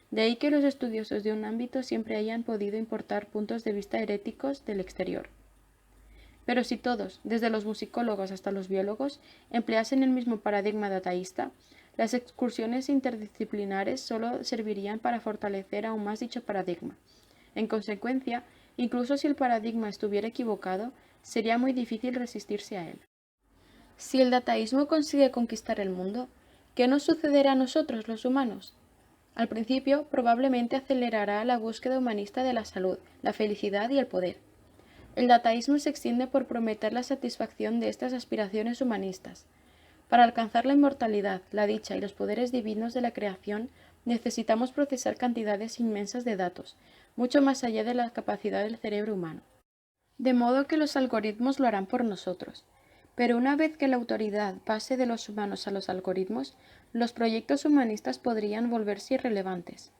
De ahí que los estudiosos de un ámbito siempre hayan podido importar puntos de vista heréticos del exterior. Pero si todos, desde los musicólogos hasta los biólogos, empleasen el mismo paradigma dataísta, las excursiones interdisciplinares solo servirían para fortalecer aún más dicho paradigma. En consecuencia, incluso si el paradigma estuviera equivocado, sería muy difícil resistirse a él. Si el dataísmo consigue conquistar el mundo, ¿qué nos sucederá a nosotros los humanos? Al principio, probablemente acelerará la búsqueda humanista de la salud, la felicidad y el poder. El dataísmo se extiende por prometer la satisfacción de estas aspiraciones humanistas. Para alcanzar la inmortalidad, la dicha y los poderes divinos de la creación, necesitamos procesar cantidades inmensas de datos, mucho más allá de la capacidad del cerebro humano. De modo que los algoritmos lo harán por nosotros. Pero una vez que la autoridad pase de los humanos a los algoritmos, los proyectos humanistas podrían volverse irrelevantes.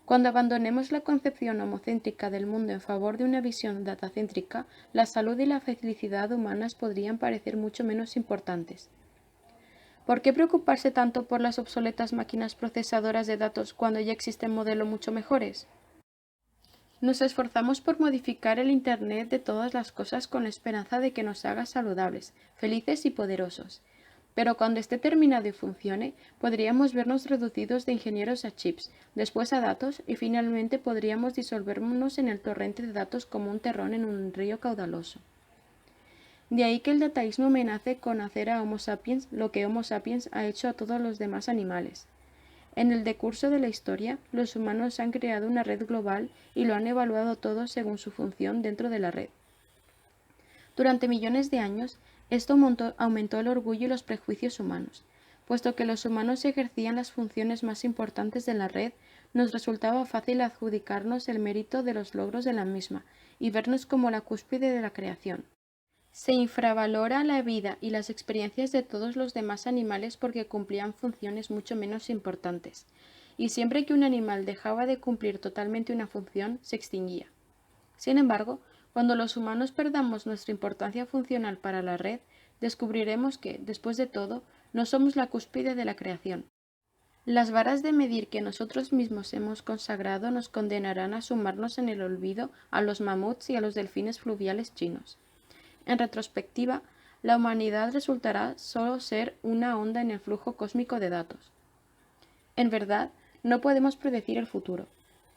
Cuando abandonemos la concepción homocéntrica del mundo en favor de una visión datacéntrica, la salud y la felicidad humanas podrían parecer mucho menos importantes. ¿Por qué preocuparse tanto por las obsoletas máquinas procesadoras de datos cuando ya existen modelos mucho mejores? Nos esforzamos por modificar el Internet de todas las cosas con la esperanza de que nos haga saludables, felices y poderosos. Pero cuando esté terminado y funcione, podríamos vernos reducidos de ingenieros a chips, después a datos y finalmente podríamos disolvernos en el torrente de datos como un terrón en un río caudaloso. De ahí que el dataísmo amenace con hacer a Homo sapiens lo que Homo sapiens ha hecho a todos los demás animales. En el decurso de la historia, los humanos han creado una red global y lo han evaluado todo según su función dentro de la red. Durante millones de años, esto aumentó el orgullo y los prejuicios humanos. Puesto que los humanos ejercían las funciones más importantes de la red, nos resultaba fácil adjudicarnos el mérito de los logros de la misma y vernos como la cúspide de la creación. Se infravalora la vida y las experiencias de todos los demás animales porque cumplían funciones mucho menos importantes, y siempre que un animal dejaba de cumplir totalmente una función, se extinguía. Sin embargo, cuando los humanos perdamos nuestra importancia funcional para la red, descubriremos que, después de todo, no somos la cúspide de la creación. Las varas de medir que nosotros mismos hemos consagrado nos condenarán a sumarnos en el olvido a los mamuts y a los delfines fluviales chinos. En retrospectiva, la humanidad resultará solo ser una onda en el flujo cósmico de datos. En verdad, no podemos predecir el futuro.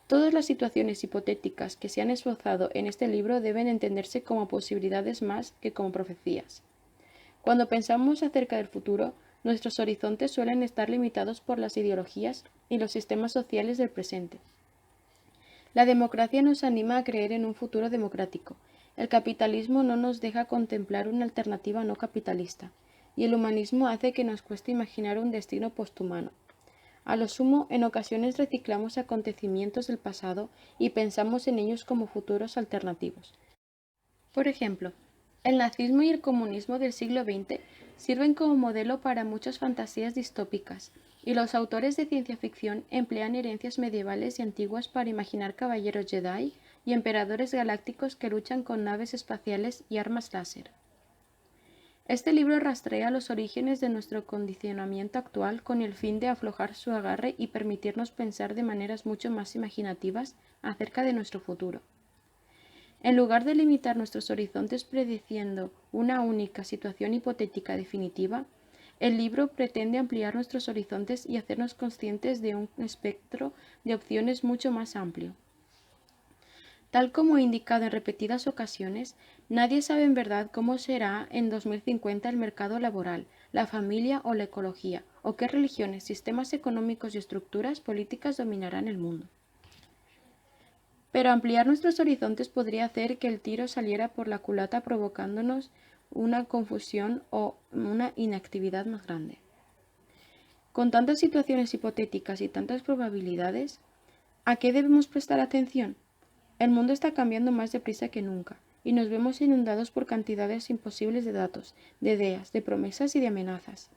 Todas las situaciones hipotéticas que se han esbozado en este libro deben entenderse como posibilidades más que como profecías. Cuando pensamos acerca del futuro, nuestros horizontes suelen estar limitados por las ideologías y los sistemas sociales del presente. La democracia nos anima a creer en un futuro democrático. El capitalismo no nos deja contemplar una alternativa no capitalista, y el humanismo hace que nos cueste imaginar un destino posthumano. A lo sumo, en ocasiones reciclamos acontecimientos del pasado y pensamos en ellos como futuros alternativos. Por ejemplo, el nazismo y el comunismo del siglo XX sirven como modelo para muchas fantasías distópicas, y los autores de ciencia ficción emplean herencias medievales y antiguas para imaginar caballeros Jedi y emperadores galácticos que luchan con naves espaciales y armas láser. Este libro rastrea los orígenes de nuestro condicionamiento actual con el fin de aflojar su agarre y permitirnos pensar de maneras mucho más imaginativas acerca de nuestro futuro. En lugar de limitar nuestros horizontes prediciendo una única situación hipotética definitiva, el libro pretende ampliar nuestros horizontes y hacernos conscientes de un espectro de opciones mucho más amplio. Tal como he indicado en repetidas ocasiones, nadie sabe en verdad cómo será en 2050 el mercado laboral, la familia o la ecología, o qué religiones, sistemas económicos y estructuras políticas dominarán el mundo. Pero ampliar nuestros horizontes podría hacer que el tiro saliera por la culata provocándonos una confusión o una inactividad más grande. Con tantas situaciones hipotéticas y tantas probabilidades, ¿a qué debemos prestar atención? El mundo está cambiando más deprisa que nunca, y nos vemos inundados por cantidades imposibles de datos, de ideas, de promesas y de amenazas.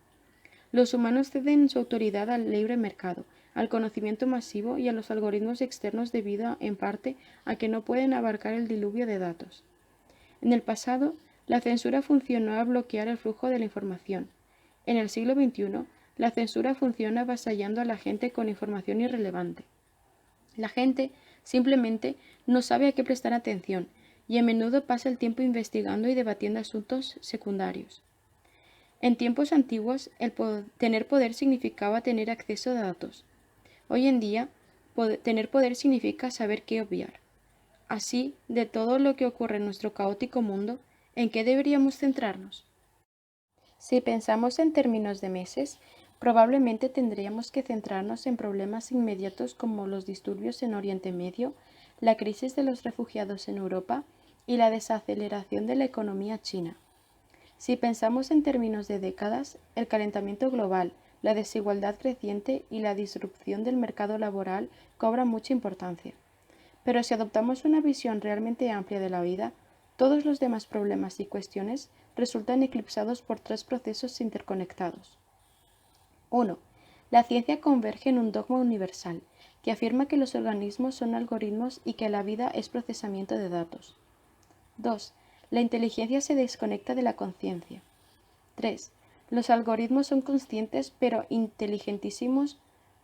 Los humanos ceden su autoridad al libre mercado, al conocimiento masivo y a los algoritmos externos debido, en parte, a que no pueden abarcar el diluvio de datos. En el pasado, la censura funcionó a bloquear el flujo de la información. En el siglo XXI, la censura funciona avasallando a la gente con información irrelevante. La gente simplemente no sabe a qué prestar atención y a menudo pasa el tiempo investigando y debatiendo asuntos secundarios. En tiempos antiguos, tener poder significaba tener acceso a datos. Hoy en día, tener poder significa saber qué obviar. Así, de todo lo que ocurre en nuestro caótico mundo, ¿en qué deberíamos centrarnos? Si pensamos en términos de meses, probablemente tendríamos que centrarnos en problemas inmediatos como los disturbios en Oriente Medio, la crisis de los refugiados en Europa y la desaceleración de la economía china. Si pensamos en términos de décadas, el calentamiento global, la desigualdad creciente y la disrupción del mercado laboral cobran mucha importancia. Pero si adoptamos una visión realmente amplia de la vida, todos los demás problemas y cuestiones resultan eclipsados por tres procesos interconectados. 1. La ciencia converge en un dogma universal, que afirma que los organismos son algoritmos y que la vida es procesamiento de datos. 2. La inteligencia se desconecta de la conciencia. 3. Los algoritmos son conscientes pero inteligentísimos,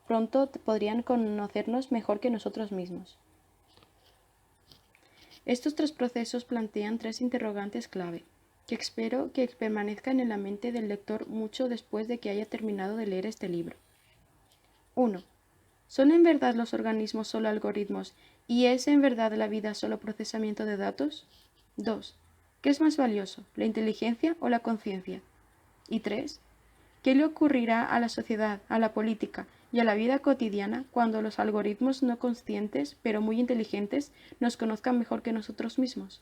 pronto podrían conocernos mejor que nosotros mismos. Estos tres procesos plantean tres interrogantes clave, que espero que permanezcan en la mente del lector mucho después de que haya terminado de leer este libro. 1. ¿Son en verdad los organismos solo algoritmos y es en verdad la vida solo procesamiento de datos? 2. ¿Qué es más valioso, la inteligencia o la conciencia? Y 3. ¿Qué le ocurrirá a la sociedad, a la política y a la vida cotidiana cuando los algoritmos no conscientes, pero muy inteligentes, nos conozcan mejor que nosotros mismos?